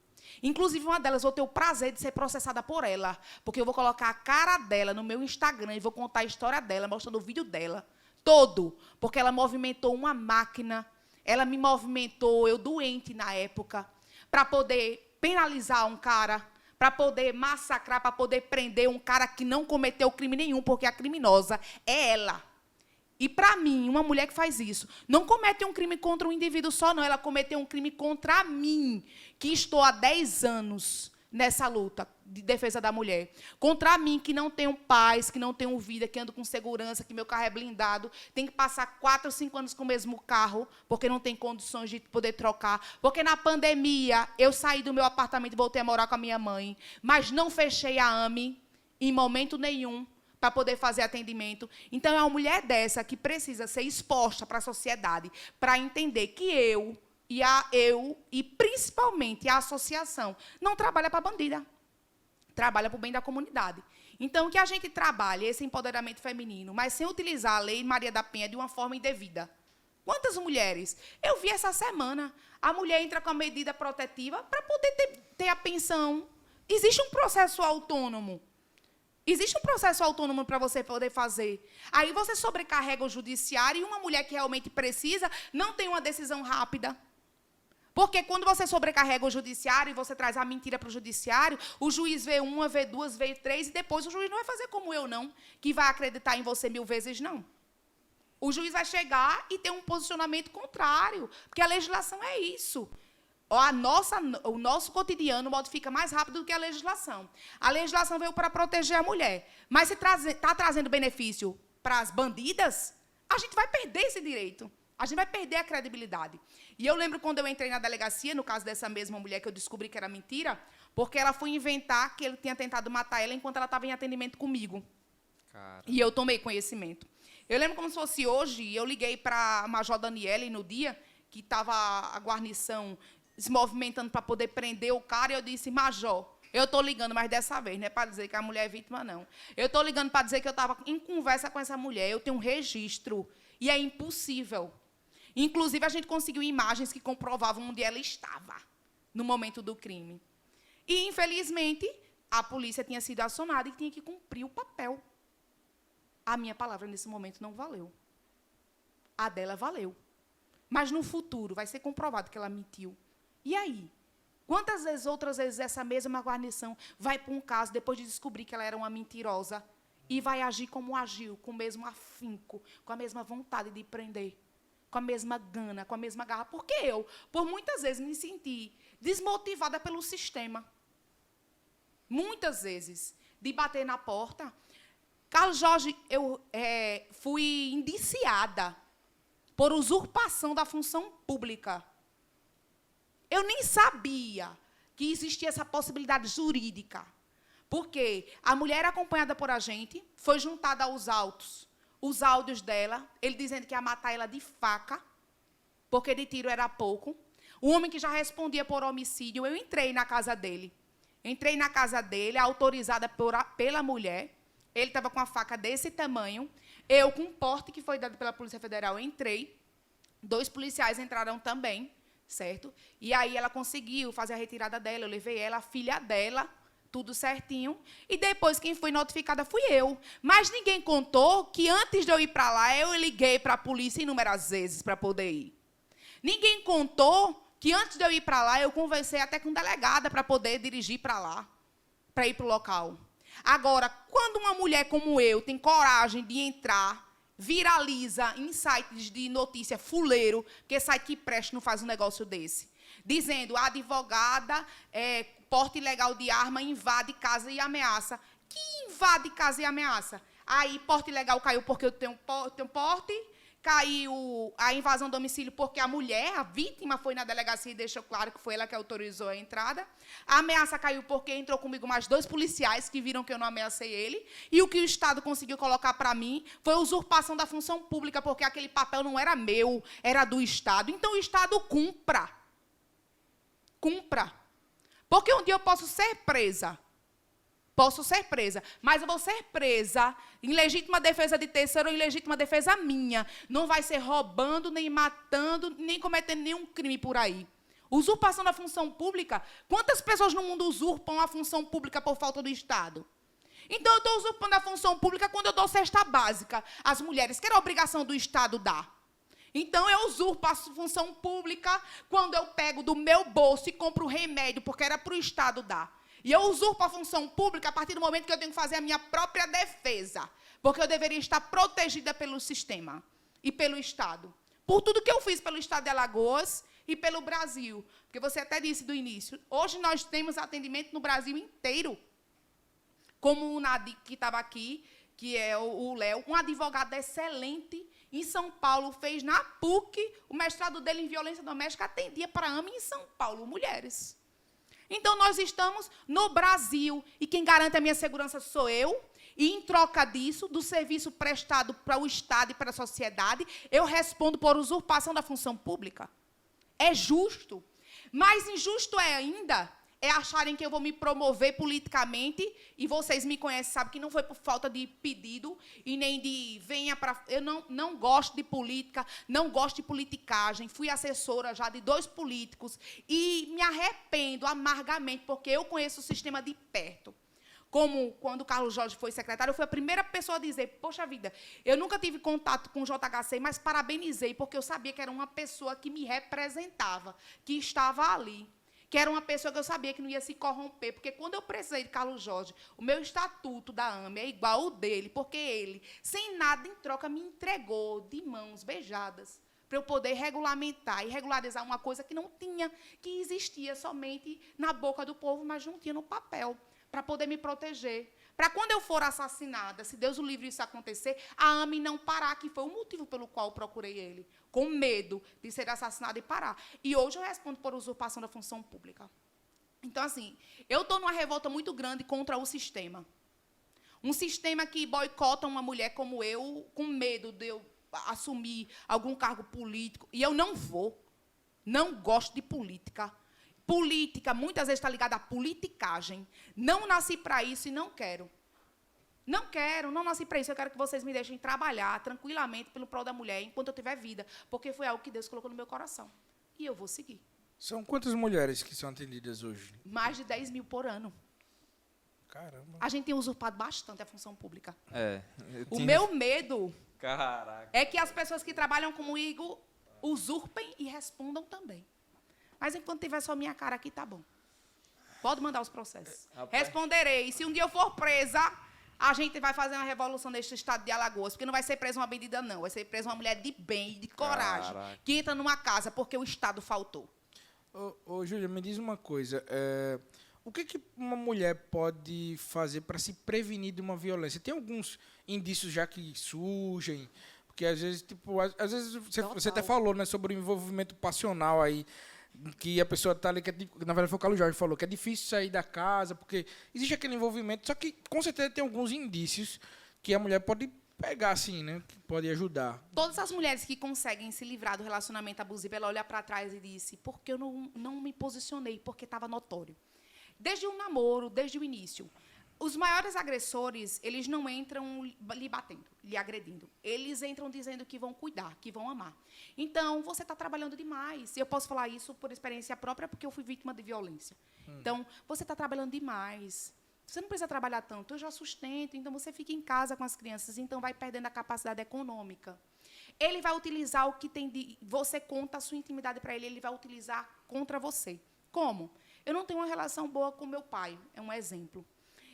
Inclusive, uma delas, eu vou ter o prazer de ser processada por ela, porque eu vou colocar a cara dela no meu Instagram e vou contar a história dela, mostrando o vídeo dela, todo, porque ela movimentou uma máquina, ela me movimentou, eu doente na época, para poder penalizar um cara, para poder massacrar, para poder prender um cara que não cometeu crime nenhum, porque a criminosa é ela. E, para mim, uma mulher que faz isso, não comete um crime contra um indivíduo só, não. Ela cometeu um crime contra mim, que estou há 10 anos nessa luta de defesa da mulher. Contra mim, que não tenho paz, que não tenho vida, que ando com segurança, que meu carro é blindado, tem que passar 4 ou 5 anos com o mesmo carro, porque não tem condições de poder trocar. Porque, na pandemia, eu saí do meu apartamento e voltei a morar com a minha mãe, mas não fechei a AME em momento nenhum, para poder fazer atendimento. Então, é uma mulher dessa que precisa ser exposta para a sociedade, para entender que eu e principalmente a associação não trabalha para bandida, trabalha para o bem da comunidade. Então, que a gente trabalhe esse empoderamento feminino, mas sem utilizar a Lei Maria da Penha de uma forma indevida. Quantas mulheres? Eu vi essa semana, a mulher entra com a medida protetiva para poder ter a pensão. Existe um processo autônomo. Existe um processo autônomo para você poder fazer. Aí você sobrecarrega o judiciário e uma mulher que realmente precisa não tem uma decisão rápida. Porque quando você sobrecarrega o judiciário e você traz a mentira para o judiciário, o juiz vê 1, vê 2, vê 3 e depois o juiz não vai fazer como eu, não, que vai acreditar em você 1000 vezes, não. O juiz vai chegar e ter um posicionamento contrário, porque a legislação é isso. O nosso cotidiano modifica mais rápido do que a legislação. A legislação veio para proteger a mulher. Mas se está trazendo benefício para as bandidas, a gente vai perder esse direito. A gente vai perder a credibilidade. E eu lembro quando eu entrei na delegacia, no caso dessa mesma mulher que eu descobri que era mentira, porque ela foi inventar que ele tinha tentado matar ela enquanto ela estava em atendimento comigo. Cara. E eu tomei conhecimento. Eu lembro como se fosse hoje, eu liguei para a Major Daniele no dia que estava a guarnição se movimentando para poder prender o cara, e eu disse, Major, Eu estou ligando, mas dessa vez, não é para dizer que a mulher é vítima, não. Eu estou ligando para dizer que eu estava em conversa com essa mulher, eu tenho um registro, e é impossível. Inclusive, a gente conseguiu imagens que comprovavam onde ela estava no momento do crime. E, infelizmente, a polícia tinha sido acionada e tinha que cumprir o papel. A minha palavra, nesse momento, não valeu. A dela valeu. Mas, no futuro, vai ser comprovado que ela mentiu. E aí? Quantas vezes, outras vezes, essa mesma guarnição vai para um caso, depois de descobrir que ela era uma mentirosa, e vai agir como agiu, com o mesmo afinco, com a mesma vontade de prender, com a mesma gana, com a mesma garra? Porque eu, por muitas vezes, me senti desmotivada pelo sistema. Muitas vezes, de bater na porta. Carlos Jorge, eu fui indiciada por usurpação da função pública. Eu nem sabia que existia essa possibilidade jurídica. Porque a mulher acompanhada por a gente foi juntada aos autos, os áudios dela, ele dizendo que ia matar ela de faca, porque de tiro era pouco. O homem que já respondia por homicídio, eu entrei na casa dele. Entrei na casa dele, autorizada pela mulher. Ele estava com a faca desse tamanho. Eu, com um porte que foi dado pela Polícia Federal, entrei. 2 policiais entraram também, certo? E aí ela conseguiu fazer a retirada dela, eu levei ela, a filha dela, tudo certinho. E depois quem foi notificada fui eu. Mas ninguém contou que antes de eu ir para lá, eu liguei para a polícia inúmeras vezes para poder ir. Ninguém contou que antes de eu ir para lá, eu conversei até com delegada para poder dirigir para lá, para ir para o local. Agora, quando uma mulher como eu tem coragem de entrar, viraliza em sites de notícia fuleiro, porque site que presta não faz um negócio desse, dizendo a advogada, porte ilegal de arma, invade casa e ameaça. Que invade casa e ameaça? Aí, porte ilegal caiu porque eu tenho porte, caiu a invasão do domicílio porque a mulher, a vítima, foi na delegacia e deixou claro que foi ela que autorizou a entrada. A ameaça caiu porque entrou comigo mais 2 policiais que viram que eu não ameacei ele. E o que o Estado conseguiu colocar para mim foi usurpação da função pública, porque aquele papel não era meu, era do Estado. Então, o Estado cumpra. Cumpra. Porque um dia eu posso ser presa. Posso ser presa, mas eu vou ser presa em legítima defesa de terceiro ou em legítima defesa minha. Não vai ser roubando, nem matando, nem cometendo nenhum crime por aí. Usurpação da função pública. Quantas pessoas no mundo usurpam a função pública por falta do Estado? Então, eu estou usurpando a função pública quando eu dou cesta básica às mulheres, que era a obrigação do Estado dar. Então, eu usurpo a função pública quando eu pego do meu bolso e compro remédio, porque era para o Estado dar. E eu usurpo a função pública a partir do momento que eu tenho que fazer a minha própria defesa, porque eu deveria estar protegida pelo sistema e pelo Estado. Por tudo que eu fiz pelo Estado de Alagoas e pelo Brasil. Porque você até disse do início, hoje nós temos atendimento no Brasil inteiro. Como o Nadir, que estava aqui, que é o Léo, um advogado excelente em São Paulo, fez na PUC o mestrado dele em violência doméstica, atendia para AME em São Paulo, mulheres. Então, nós estamos no Brasil, e quem garante a minha segurança sou eu, e, em troca disso, do serviço prestado para o Estado e para a sociedade, eu respondo por usurpação da função pública. É justo. Mais injusto ainda é acharem que eu vou me promover politicamente, e vocês me conhecem, sabem que não foi por falta de pedido, e nem de venha para... Eu não gosto de política, não gosto de politicagem, fui assessora já de 2 políticos, e me arrependo amargamente, porque eu conheço o sistema de perto. Como quando o Carlos Jorge foi secretário, eu fui a primeira pessoa a dizer, poxa vida, eu nunca tive contato com o JHC, mas parabenizei, porque eu sabia que era uma pessoa que me representava, que estava ali. Que era uma pessoa que eu sabia que não ia se corromper, porque quando eu precisei de Carlos Jorge, o meu estatuto da AME é igual ao dele, porque ele, sem nada em troca, me entregou de mãos beijadas, para eu poder regulamentar e regularizar uma coisa que não tinha, que existia somente na boca do povo, mas não tinha no papel, para poder me proteger. Para quando eu for assassinada, se Deus o livre isso acontecer, a AME não parar, que foi o motivo pelo qual eu procurei ele, com medo de ser assassinada e parar. E hoje eu respondo por usurpação da função pública. Então, assim, eu estou numa revolta muito grande contra o sistema. Um sistema que boicota uma mulher como eu, com medo de eu assumir algum cargo político. E eu não vou. Não gosto de política. Política, muitas vezes está ligada à politicagem. Não nasci para isso e não quero. Não nasci para isso. Eu quero que vocês me deixem trabalhar tranquilamente pelo prol da mulher enquanto eu tiver vida, porque foi algo que Deus colocou no meu coração. E eu vou seguir. São quantas mulheres que são atendidas hoje? Mais de 10 mil por ano. Caramba. A gente tem usurpado bastante a função pública. O Meu medo Caraca. é que as pessoas que trabalham comigo usurpem e respondam também. Mas enquanto tiver só minha cara aqui, tá bom. Pode mandar os processos. Rapaz. Responderei. Se um dia eu for presa, a gente vai fazer uma revolução neste estado de Alagoas, porque não vai ser presa uma bandida, não. Vai ser presa uma mulher de bem e de coragem, Caraca. que entra numa casa porque o Estado faltou. Ô, Júlia, me diz uma coisa. O que uma mulher pode fazer para se prevenir de uma violência? Tem alguns indícios já que surgem? Porque às vezes, às vezes você até falou, né, sobre o envolvimento passional aí, que a pessoa está ali, na verdade foi o Carlos Jorge que falou, que é difícil sair da casa, porque existe aquele envolvimento, só que com certeza tem alguns indícios que a mulher pode pegar, assim, né, que pode ajudar. Todas as mulheres que conseguem se livrar do relacionamento abusivo, ela olha para trás e disse, porque eu não me posicionei, porque estava notório. Desde o namoro, desde o início. Os maiores agressores, eles não entram lhe batendo, lhe agredindo. Eles entram dizendo que vão cuidar, que vão amar. Então, você está trabalhando demais. Eu posso falar isso por experiência própria, porque eu fui vítima de violência. Então, você está trabalhando demais. Você não precisa trabalhar tanto. Eu já sustento, então você fica em casa com as crianças, então vai perdendo a capacidade econômica. Ele vai utilizar o que tem de... Você conta a sua intimidade para ele vai utilizar contra você. Como? Eu não tenho uma relação boa com meu pai, é um exemplo.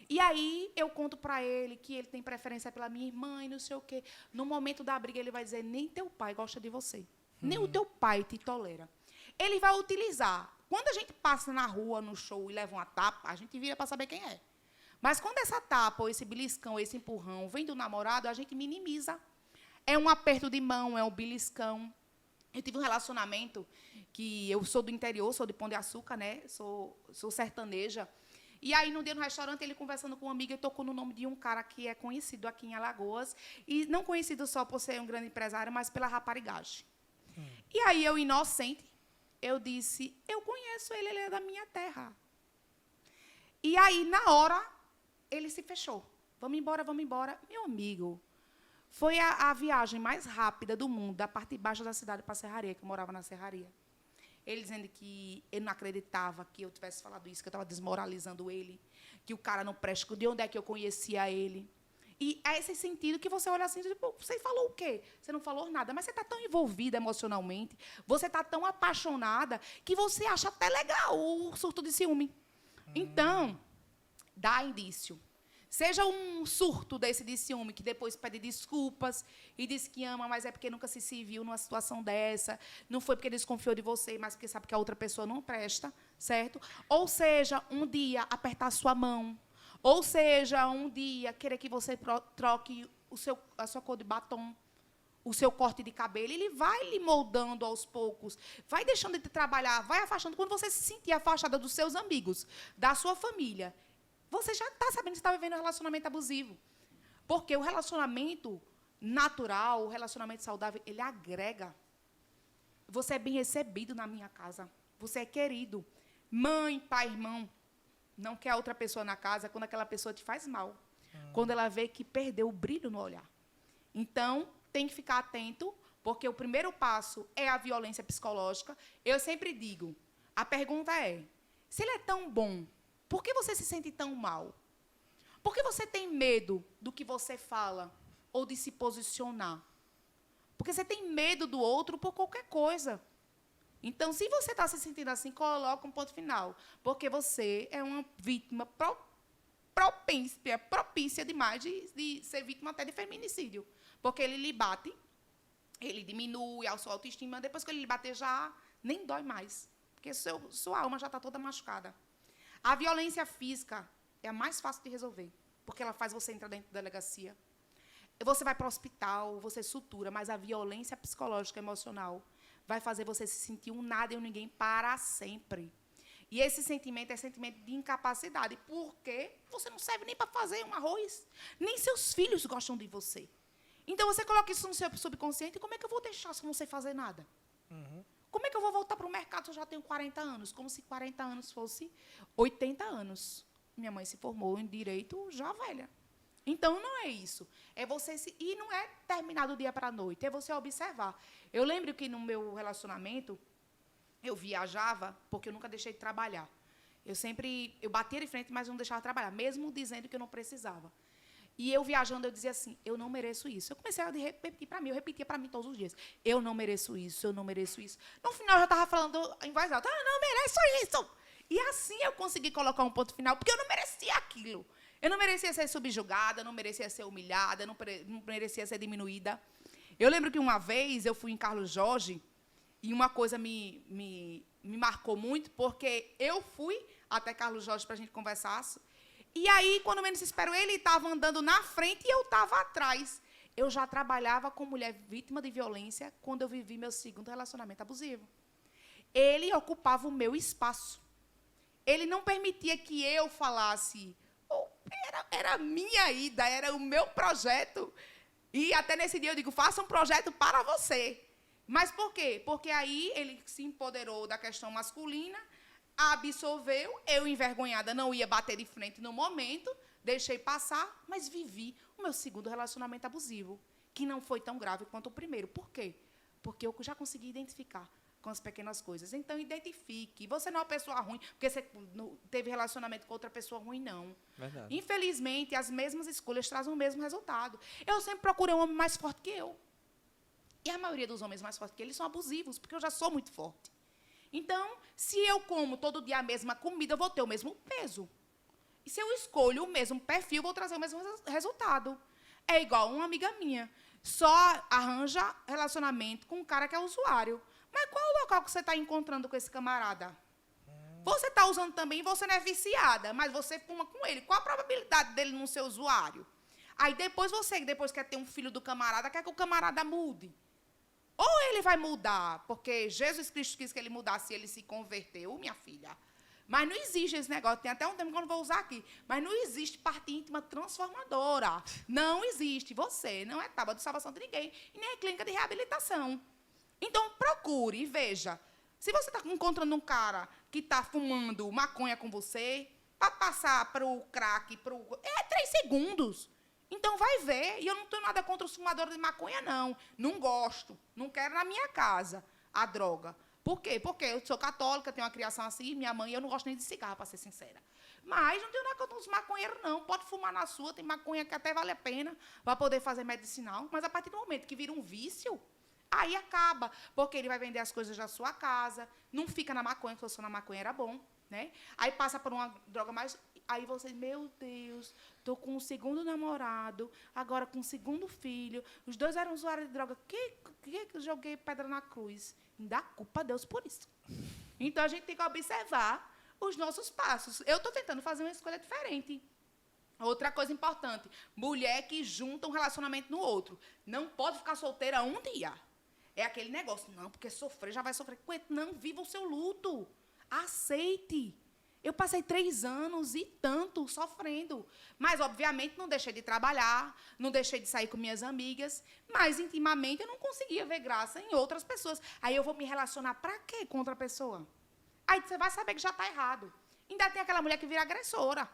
E aí eu conto para ele que ele tem preferência pela minha irmã e não sei o quê. No momento da briga, ele vai dizer, nem teu pai gosta de você. Nem o teu pai te tolera. Ele vai utilizar. Quando a gente passa na rua, no show, e leva uma tapa, a gente vira para saber quem é. Mas quando essa tapa, ou esse beliscão, ou esse empurrão vem do namorado, a gente minimiza. É um aperto de mão, é um beliscão. Eu tive um relacionamento que eu sou do interior, sou de Pão de Açúcar, né? Sou sertaneja. E aí, num dia no restaurante, ele conversando com uma amiga, e tocou no nome de um cara que é conhecido aqui em Alagoas. E não conhecido só por ser um grande empresário, mas pela raparigagem. E aí, eu, inocente, eu disse, eu conheço ele é da minha terra. E aí, na hora, ele se fechou. Vamos embora, vamos embora. Meu amigo, foi a viagem mais rápida do mundo, da parte de baixo da cidade para a Serraria, que eu morava na Serraria. Ele dizendo que ele não acreditava que eu tivesse falado isso, que eu estava desmoralizando ele, que o cara não presta, de onde é que eu conhecia ele. E é esse sentido que você olha assim, tipo, você falou o quê? Você não falou nada, mas você está tão envolvida emocionalmente, você está tão apaixonada, que você acha até legal o surto de ciúme. Então, dá indício. Seja um surto desse de ciúme, que depois pede desculpas e diz que ama, mas é porque nunca se viu numa situação dessa. Não foi porque desconfiou de você, mas porque sabe que a outra pessoa não presta, certo? Ou seja, um dia apertar sua mão. Ou seja, um dia querer que você troque a sua cor de batom, o seu corte de cabelo. Ele vai lhe moldando aos poucos, vai deixando de trabalhar, vai afastando. Quando você se sentir afastada dos seus amigos, da sua família, você já está sabendo que está vivendo um relacionamento abusivo. Porque o relacionamento natural, o relacionamento saudável, ele agrega. Você é bem recebido na minha casa. Você é querido. Mãe, pai, irmão, não quer outra pessoa na casa quando aquela pessoa te faz mal. Quando ela vê que perdeu o brilho no olhar. Então, tem que ficar atento, porque o primeiro passo é a violência psicológica. Eu sempre digo, a pergunta é, se ele é tão bom, por que você se sente tão mal? Por que você tem medo do que você fala ou de se posicionar? Porque você tem medo do outro por qualquer coisa. Então, se você está se sentindo assim, coloca um ponto final. Porque você é uma vítima propícia demais de ser vítima até de feminicídio. Porque ele lhe bate, ele diminui a sua autoestima, depois que ele lhe bater já nem dói mais. Porque sua alma já está toda machucada. A violência física é a mais fácil de resolver, porque ela faz você entrar dentro da delegacia. Você vai para o hospital, você sutura, mas a violência psicológica e emocional vai fazer você se sentir um nada e um ninguém para sempre. E esse sentimento é sentimento de incapacidade, porque você não serve nem para fazer um arroz, nem seus filhos gostam de você. Então, você coloca isso no seu subconsciente, e como é que eu vou deixar se eu não sei fazer nada? Como Como é que eu vou voltar para o mercado se eu já tenho 40 anos? Como se 40 anos fosse 80 anos. Minha mãe se formou em direito já velha. Então, não é isso. É você se... E não é terminar do dia para a noite, é você observar. Eu lembro que no meu relacionamento, eu viajava porque eu nunca deixei de trabalhar. Eu batia de frente, mas não deixava de trabalhar, mesmo dizendo que eu não precisava. E eu viajando, eu dizia assim, eu não mereço isso. Eu comecei a repetir para mim, eu repetia para mim todos os dias. Eu não mereço isso, eu não mereço isso. No final, eu já estava falando em voz alta, eu não mereço isso. E assim eu consegui colocar um ponto final, porque eu não merecia aquilo. Eu não merecia ser subjugada, não merecia ser humilhada, não merecia ser diminuída. Eu lembro que uma vez eu fui em Carlos Jorge, e uma coisa me marcou muito, porque eu fui até Carlos Jorge para a gente conversar. E aí, quando menos espero, ele estava andando na frente e eu estava atrás. Eu já trabalhava com mulher vítima de violência quando eu vivi meu segundo relacionamento abusivo. Ele ocupava o meu espaço. Ele não permitia que eu falasse. Era a minha ida, era o meu projeto. E até nesse dia eu digo, faça um projeto para você. Mas por quê? Porque aí ele se empoderou da questão masculina, absorveu, eu envergonhada não ia bater de frente no momento, deixei passar, mas vivi o meu segundo relacionamento abusivo, que não foi tão grave quanto o primeiro. Por quê? Porque eu já consegui identificar com as pequenas coisas. Então, identifique. Você não é uma pessoa ruim, porque você teve relacionamento com outra pessoa ruim, não. Verdade. Infelizmente, as mesmas escolhas trazem o mesmo resultado. Eu sempre procurei um homem mais forte que eu. E a maioria dos homens mais fortes que eles são abusivos, porque eu já sou muito forte. Então, se eu como todo dia a mesma comida, eu vou ter o mesmo peso. E se eu escolho o mesmo perfil, eu vou trazer o mesmo resultado. É igual uma amiga minha. Só arranja relacionamento com um cara que é usuário. Mas qual o local que você está encontrando com esse camarada? Você está usando também, você não é viciada, mas você fuma com ele. Qual a probabilidade dele não ser usuário? Aí depois quer ter um filho do camarada, quer que o camarada mude. Ou ele vai mudar, porque Jesus Cristo quis que ele mudasse e ele se converteu, minha filha. Mas não existe esse negócio. Tem até um termo que eu não vou usar aqui. Mas não existe parte íntima transformadora. Não existe. Você não é tábua de salvação de ninguém e nem é clínica de reabilitação. Então, procure e veja. Se você está encontrando um cara que está fumando maconha com você, para passar para o crack, é 3 segundos. Então, vai ver. E eu não tenho nada contra os fumadores de maconha, não. Não gosto. Não quero na minha casa a droga. Por quê? Porque eu sou católica, tenho uma criação assim, minha mãe, eu não gosto nem de cigarro, para ser sincera. Mas não tenho nada contra os maconheiros, não. Pode fumar na sua, tem maconha que até vale a pena para poder fazer medicinal. Mas, a partir do momento que vira um vício, aí acaba. Porque ele vai vender as coisas da sua casa, não fica na maconha, que se na maconha era bom, né? Aí passa por uma droga mais... Aí você, meu Deus, estou com um segundo namorado, agora com um segundo filho, os 2 eram usuários de droga. Que eu joguei pedra na cruz? Dá culpa a Deus por isso. Então, a gente tem que observar os nossos passos. Eu estou tentando fazer uma escolha diferente. Outra coisa importante, mulher que junta um relacionamento no outro. Não pode ficar solteira um dia. É aquele negócio, não, porque sofrer já vai sofrer. Não, viva o seu luto. Aceite. Eu passei 3 anos e tanto sofrendo. Mas, obviamente, não deixei de trabalhar, não deixei de sair com minhas amigas, mas, intimamente, eu não conseguia ver graça em outras pessoas. Aí eu vou me relacionar para quê com outra pessoa? Aí você vai saber que já está errado. Ainda tem aquela mulher que vira agressora.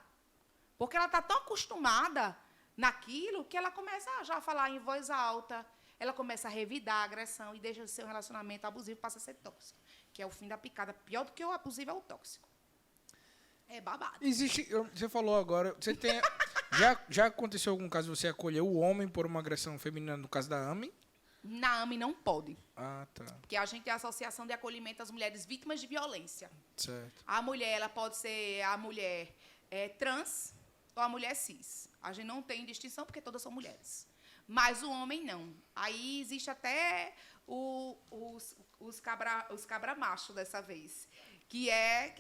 Porque ela está tão acostumada naquilo que ela começa já a falar em voz alta, ela começa a revidar a agressão e deixa de ser um relacionamento abusivo, passa a ser tóxico. Que é o fim da picada. Pior do que o abusivo é o tóxico. É babado. Existe, você falou agora, você tem, já aconteceu algum caso de você acolher o homem por uma agressão feminina, no caso da AME? Na AME não pode. Ah, tá. Porque a gente é a Associação de Acolhimento às Mulheres Vítimas de Violência. Certo. A mulher, ela pode ser a mulher trans ou a mulher cis. A gente não tem distinção porque todas são mulheres. Mas o homem não. Aí existe até os cabra macho dessa vez. Que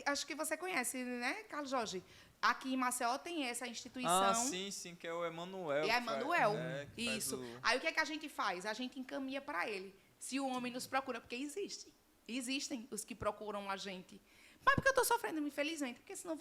acho que você conhece, né, Carlos Jorge? Aqui em Maceió tem essa instituição. Ah, sim, que é o Emanuel. É Emanuel, que faz isso. Aí o que é que a gente faz? A gente encaminha para ele. Se o homem nos procura, porque existem os que procuram a gente. Mas porque eu estou sofrendo, infelizmente, porque senão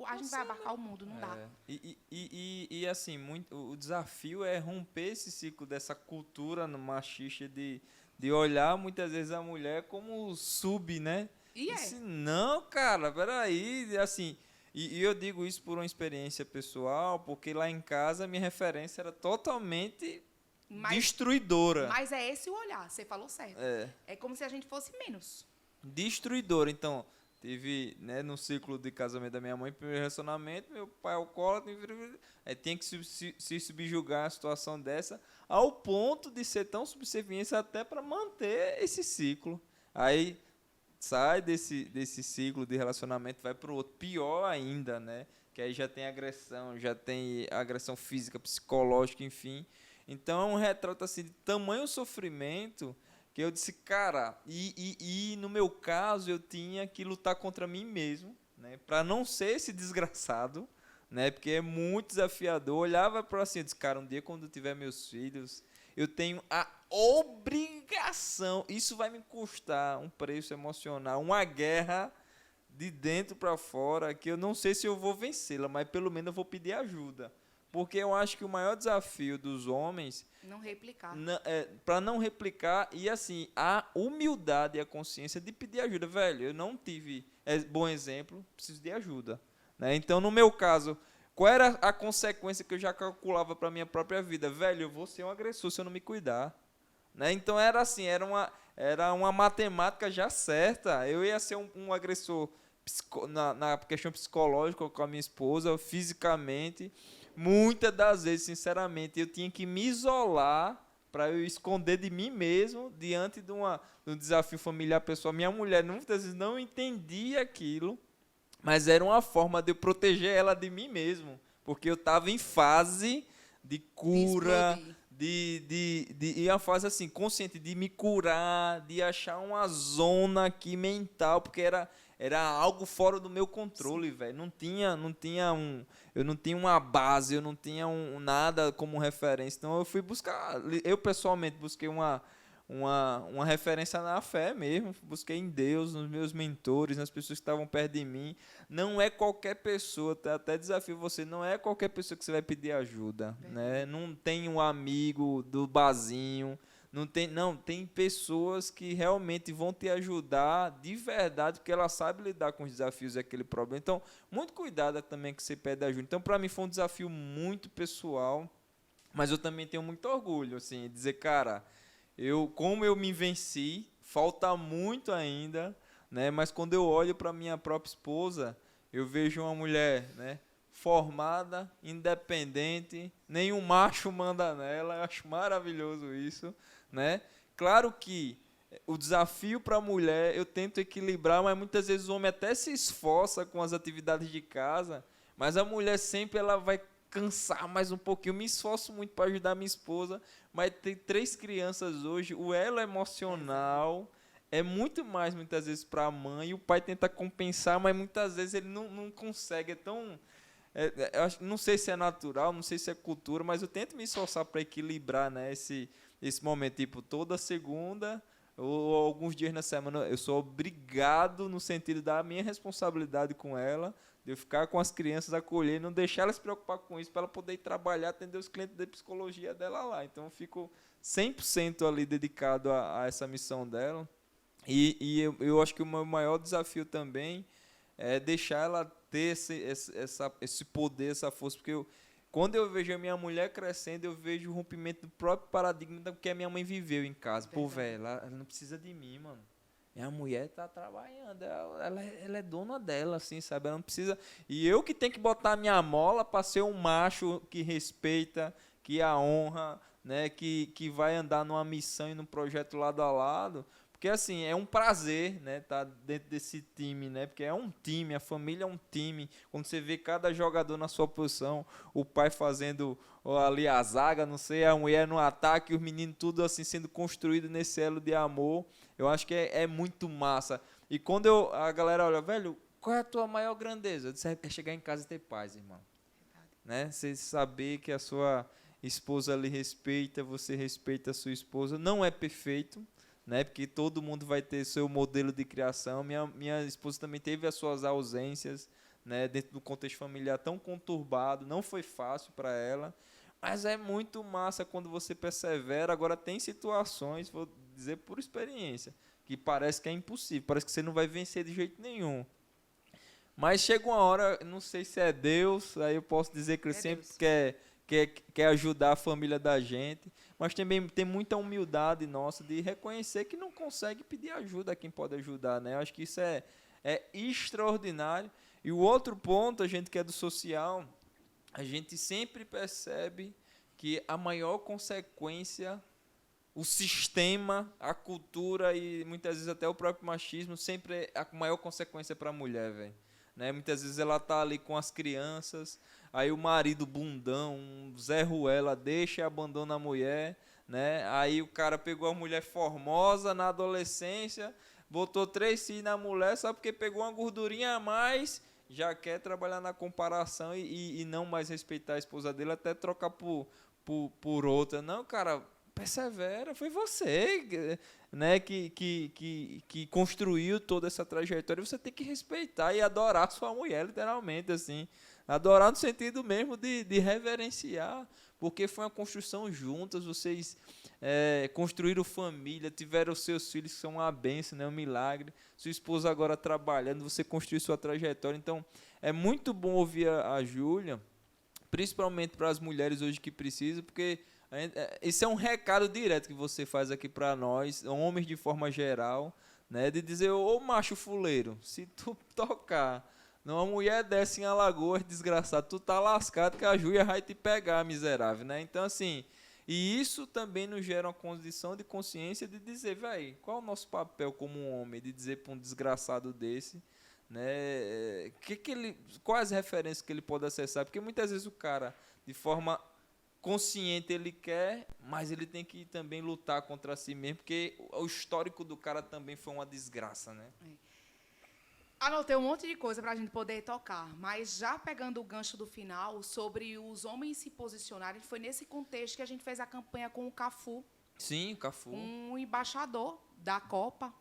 a gente vai abarcar o mundo, não dá. E assim, o desafio é romper esse ciclo dessa cultura machista de de olhar muitas vezes a mulher como sub, né? E é. Disse, não, cara, peraí, assim, e eu digo isso por uma experiência pessoal, porque lá em casa a minha referência era totalmente destruidora. Mas é esse o olhar, você falou certo. É como se a gente fosse menos. Destruidora. Então, tive, né, no ciclo de casamento da minha mãe, primeiro relacionamento, meu pai alcoólatra, aí tinha que se subjugar a situação dessa, ao ponto de ser tão subserviência até para manter esse ciclo. Aí sai desse ciclo de relacionamento, vai para o outro, pior ainda, né? Que aí já tem agressão física, psicológica, enfim. Então é um retrato assim de tamanho sofrimento que eu disse, cara, e no meu caso eu tinha que lutar contra mim mesmo, né? Para não ser esse desgraçado, né? Porque é muito desafiador. Olhava para assim, eu disse, cara, um dia quando eu tiver meus filhos, eu tenho a obrigação, isso vai me custar um preço emocional, uma guerra de dentro para fora, que eu não sei se eu vou vencê-la, mas pelo menos eu vou pedir ajuda. Porque eu acho que o maior desafio dos homens... Não replicar. Para não replicar e, assim, a humildade e a consciência de pedir ajuda. Velho, eu não tive bom exemplo, preciso de ajuda. Né? Então, no meu caso... Qual era a consequência que eu já calculava para a minha própria vida? Velho, eu vou ser um agressor se eu não me cuidar. Né? Então era assim, era uma matemática já certa. Eu ia ser um agressor na questão psicológica com a minha esposa, fisicamente. Muitas das vezes, sinceramente, eu tinha que me isolar para eu esconder de mim mesmo diante de um desafio familiar pessoal. Minha mulher muitas vezes não entendia aquilo. Mas era uma forma de eu proteger ela de mim mesmo. Porque eu estava em fase de cura, e uma fase assim, consciente de me curar, de achar uma zona aqui mental, porque era algo fora do meu controle, velho. Eu não tinha uma base, eu não tinha nada como referência. Então eu fui buscar, eu pessoalmente busquei uma referência na fé mesmo, busquei em Deus, nos meus mentores, nas pessoas que estavam perto de mim. Não é qualquer pessoa, até desafio você, não é qualquer pessoa que você vai pedir ajuda, né? Não tem um amigo do barzinho, tem pessoas que realmente vão te ajudar de verdade, porque ela sabe lidar com os desafios daquele problema. Então, muito cuidado também que você pede ajuda. Então, para mim foi um desafio muito pessoal, mas eu também tenho muito orgulho, assim, de dizer, cara, como eu me venci, falta muito ainda, né? Mas quando eu olho para minha própria esposa, eu vejo uma mulher, né, formada, independente, nenhum macho manda nela. Eu acho maravilhoso isso, né? Claro que o desafio para a mulher eu tento equilibrar, mas muitas vezes o homem até se esforça com as atividades de casa, mas a mulher sempre ela vai cansar mais um pouquinho. Eu me esforço muito para ajudar a minha esposa, mas tem 3 crianças hoje, o elo emocional é muito mais, muitas vezes, para a mãe, e o pai tenta compensar, mas muitas vezes ele não consegue, eu não sei se é natural, não sei se é cultura, mas eu tento me esforçar para equilibrar, né, esse momento, tipo, toda segunda ou alguns dias na semana eu sou obrigado, no sentido da minha responsabilidade com ela, de eu ficar com as crianças, acolher, não deixar ela se preocupar com isso, para ela poder ir trabalhar, atender os clientes da psicologia dela lá. Então, eu fico 100% ali dedicado a essa missão dela. E eu acho que o meu maior desafio também é deixar ela ter esse poder, essa força, porque quando eu vejo a minha mulher crescendo, eu vejo o rompimento do próprio paradigma do que a minha mãe viveu em casa. Pô, velho, ela não precisa de mim, mano. Minha mulher tá trabalhando, ela é dona dela, assim, sabe? Ela não precisa... E eu que tenho que botar a minha mola para ser um macho que respeita, que a honra, né? Que vai andar numa missão e num projeto lado a lado. Porque, assim, é um prazer, né? Tá dentro desse time, né? Porque é um time, a família é um time. Quando você vê cada jogador na sua posição, o pai fazendo ali a zaga, não sei, a mulher no ataque, os meninos tudo assim sendo construído nesse elo de amor. Eu acho que é muito massa. E quando a galera olha, velho, qual é a tua maior grandeza? Eu disse, é chegar em casa e ter paz, irmão. Né? Você saber que a sua esposa lhe respeita, você respeita a sua esposa. Não é perfeito, né? Porque todo mundo vai ter seu modelo de criação. Minha esposa também teve as suas ausências, né? Dentro do contexto familiar tão conturbado. Não foi fácil para ela. Mas é muito massa quando você persevera. Agora, tem situações, vou dizer por experiência, que parece que é impossível, parece que você não vai vencer de jeito nenhum. Mas chega uma hora, não sei se é Deus, aí eu posso dizer que ele sempre quer ajudar a família da gente, mas também tem muita humildade nossa de reconhecer que não consegue pedir ajuda a quem pode ajudar, né? Eu acho que isso é extraordinário. E o outro ponto, a gente que é do social, a gente sempre percebe que a maior consequência, o sistema, a cultura e muitas vezes até o próprio machismo, sempre é a maior consequência para a mulher, velho. Né? Muitas vezes ela tá ali com as crianças, aí o marido bundão, um Zé Ruela, deixa e abandona a mulher, né? Aí o cara pegou a mulher formosa na adolescência, botou 3 filhos na mulher só porque pegou uma gordurinha a mais, já quer trabalhar na comparação e não mais respeitar a esposa dele, até trocar por outra. Não, cara, persevera, foi você, né, que construiu toda essa trajetória. Você tem que respeitar e adorar sua mulher, literalmente, assim. Adorar no sentido mesmo de reverenciar, porque foi uma construção juntas, vocês construíram família, tiveram seus filhos que são uma bênção, né, um milagre. Sua esposa agora trabalhando, você construiu sua trajetória. Então, é muito bom ouvir a Júlia, principalmente para as mulheres hoje que precisam, porque esse é um recado direto que você faz aqui para nós, homens de forma geral, né, de dizer, ô macho fuleiro, se tu tocar numa mulher dessa em Alagoas, desgraçado, tu tá lascado que a Júlia vai te pegar, miserável, né? Então, assim, e isso também nos gera uma condição de consciência de dizer, velho, qual é o nosso papel como um homem, de dizer para um desgraçado desse, né, quais as referências que ele pode acessar, porque muitas vezes o cara, de forma consciente, ele quer, mas ele tem que também lutar contra si mesmo, porque o histórico do cara também foi uma desgraça, né? Anotei um monte de coisa para a gente poder tocar, mas já pegando o gancho do final, sobre os homens se posicionarem, foi nesse contexto que a gente fez a campanha com o Cafu. Sim, o Cafu. Um embaixador da Copa.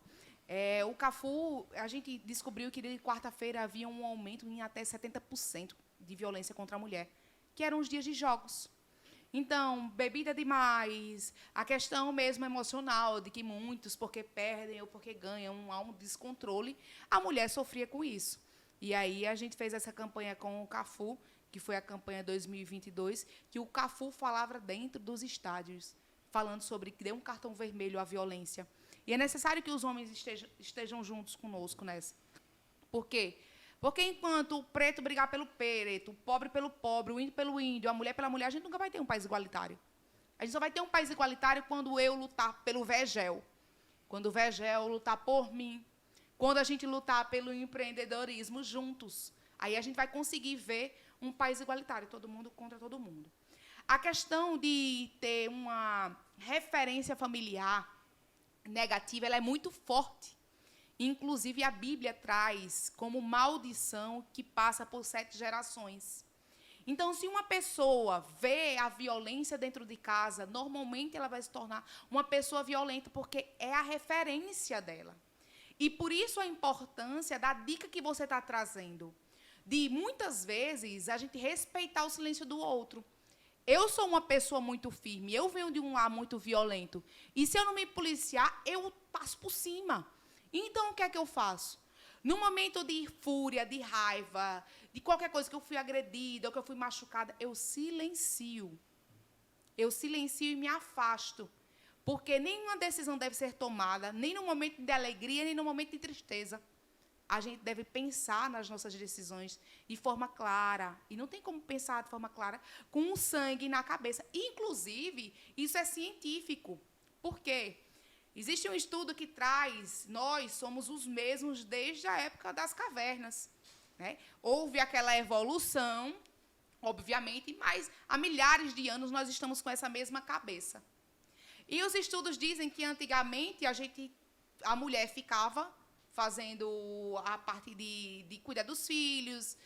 O Cafu, a gente descobriu que de quarta-feira havia um aumento em até 70% de violência contra a mulher, que eram os dias de jogos. Então, bebida demais, a questão mesmo emocional, de que muitos, porque perdem ou porque ganham, há um descontrole, a mulher sofria com isso. E aí a gente fez essa campanha com o Cafu, que foi a campanha 2022, que o Cafu falava dentro dos estádios, falando sobre que deu um cartão vermelho à violência. E é necessário que os homens estejam juntos conosco nessa. Por quê? Porque enquanto o preto brigar pelo preto, o pobre pelo pobre, o índio pelo índio, a mulher pela mulher, a gente nunca vai ter um país igualitário. A gente só vai ter um país igualitário quando eu lutar pelo Vegel, quando o Vegel lutar por mim, quando a gente lutar pelo empreendedorismo juntos. Aí a gente vai conseguir ver um país igualitário, todo mundo contra todo mundo. A questão de ter uma referência familiar negativa, ela é muito forte. Inclusive, a Bíblia traz como maldição que passa por 7 gerações. Então, se uma pessoa vê a violência dentro de casa, normalmente ela vai se tornar uma pessoa violenta, porque é a referência dela. E por isso a importância da dica que você está trazendo, de muitas vezes a gente respeitar o silêncio do outro. Eu sou uma pessoa muito firme, eu venho de um lar muito violento. E se eu não me policiar, eu passo por cima. Então, o que é que eu faço? No momento de fúria, de raiva, de qualquer coisa que eu fui agredida ou que eu fui machucada, eu silencio. Eu silencio e me afasto. Porque nenhuma decisão deve ser tomada, nem no momento de alegria, nem no momento de tristeza. A gente deve pensar nas nossas decisões de forma clara. E não tem como pensar de forma clara com o sangue na cabeça. Inclusive, isso é científico. Por quê? Existe um estudo que traz, nós somos os mesmos desde a época das cavernas, né? Houve aquela evolução, obviamente, mas há milhares de anos nós estamos com essa mesma cabeça. E os estudos dizem que antigamente a mulher ficava fazendo a parte de cuidar dos filhos,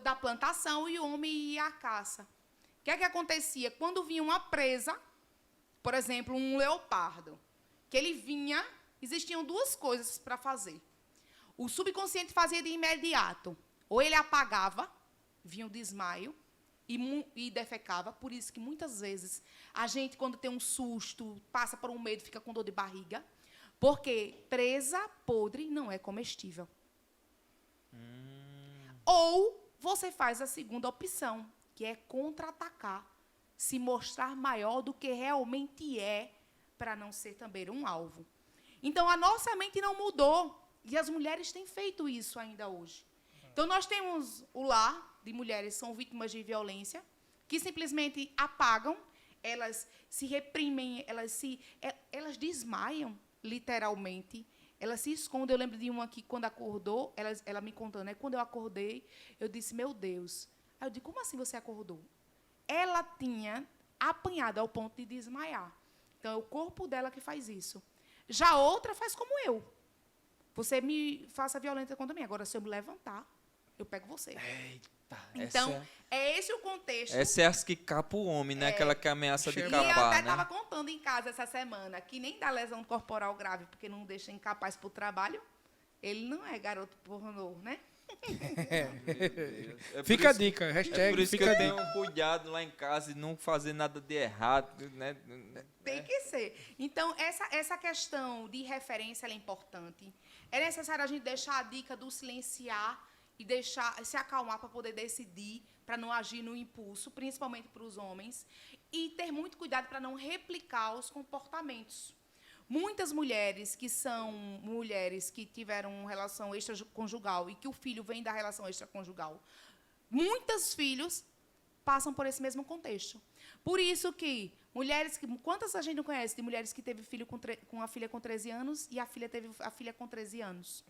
da plantação, e o homem ia à caça. O que é que acontecia? Quando vinha uma presa, por exemplo, um leopardo, que ele vinha, existiam 2 coisas para fazer. O subconsciente fazia de imediato. Ou ele apagava, vinha o desmaio, e defecava. Por isso que muitas vezes a gente, quando tem um susto, passa por um medo, fica com dor de barriga. Porque presa podre não é comestível. Ou você faz a segunda opção, que é contra-atacar, se mostrar maior do que realmente é, para não ser também um alvo. Então, a nossa mente não mudou, e as mulheres têm feito isso ainda hoje. Então, nós temos o lar de mulheres que são vítimas de violência, que simplesmente apagam, elas se reprimem, elas desmaiam, literalmente. Ela se esconde. Eu lembro de uma que, quando acordou, ela me contando, né? Quando eu acordei, eu disse, meu Deus. Aí eu disse, como assim você acordou? Ela tinha apanhado ao ponto de desmaiar. Então, é o corpo dela que faz isso. Já a outra faz como eu. Você me faça violência contra mim. Agora, se eu me levantar, eu pego você. Eita, então, é esse o contexto. Essa é as que capa o homem, né? Aquela que ameaça de E eu capar, até né? estava contando em casa essa semana que nem dá lesão corporal grave, porque não deixa incapaz para o trabalho. Ele não é garoto pornô, né? Fica a dica, É hashtag por isso que fica a eu dica. tenho cuidado lá em casa e não fazer nada de errado, né? Tem que ser. Então, essa questão de referência ela é importante. É necessário a gente deixar a dica do silenciar e deixar se acalmar para poder decidir, para não agir no impulso, principalmente para os homens, e ter muito cuidado para não replicar os comportamentos. Muitas mulheres que são mulheres que tiveram relação extraconjugal e que o filho vem da relação extraconjugal, muitos filhos passam por esse mesmo contexto. Por isso que mulheres que... Quantas a gente não conhece de mulheres que teve filho com a filha com 13 anos e a filha teve a filha com 13 anos?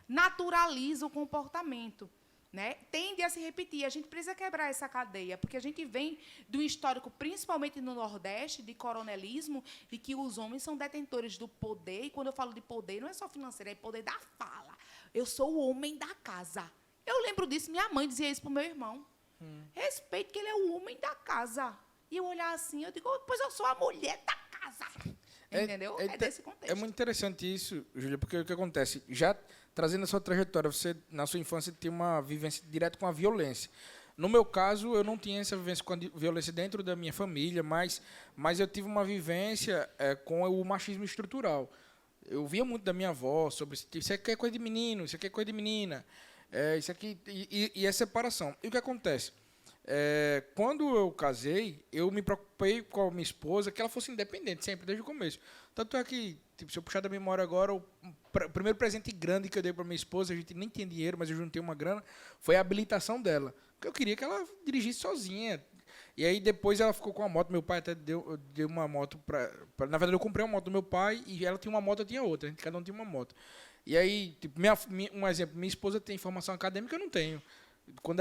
Naturaliza o comportamento. Né? Tende a se repetir. A gente precisa quebrar essa cadeia, porque a gente vem de um histórico, principalmente no Nordeste, de coronelismo, de que os homens são detentores do poder, e quando eu falo de poder, não é só financeiro, é poder da fala. Eu sou o homem da casa. Eu lembro disso, minha mãe dizia isso para o meu irmão. Respeito que ele é o homem da casa. E eu olhar assim, eu digo, pois eu sou a mulher da casa. Entendeu? É desse contexto. É muito interessante isso, Júlia, porque o que acontece? Já trazendo a sua trajetória, você, na sua infância, tem uma vivência direta com a violência. No meu caso, eu não tinha essa vivência com a violência dentro da minha família, mas eu tive uma vivência com o machismo estrutural. Eu via muito da minha avó sobre isso aqui é coisa de menino, isso aqui é coisa de menina, isso aqui e a separação. E o que acontece? Quando eu casei, eu me preocupei com a minha esposa que ela fosse independente, sempre, desde o começo. Tanto é que, tipo, se eu puxar da memória agora, o primeiro presente grande que eu dei para minha esposa, a gente nem tinha dinheiro, mas eu juntei uma grana, foi a habilitação dela. Porque eu queria que ela dirigisse sozinha. E aí depois ela ficou com a moto, meu pai até deu uma moto na verdade, eu comprei uma moto do meu pai e ela tinha uma moto, eu tinha outra, cada um tinha uma moto. E aí, tipo, um exemplo, minha esposa tem formação acadêmica, eu não tenho. Quando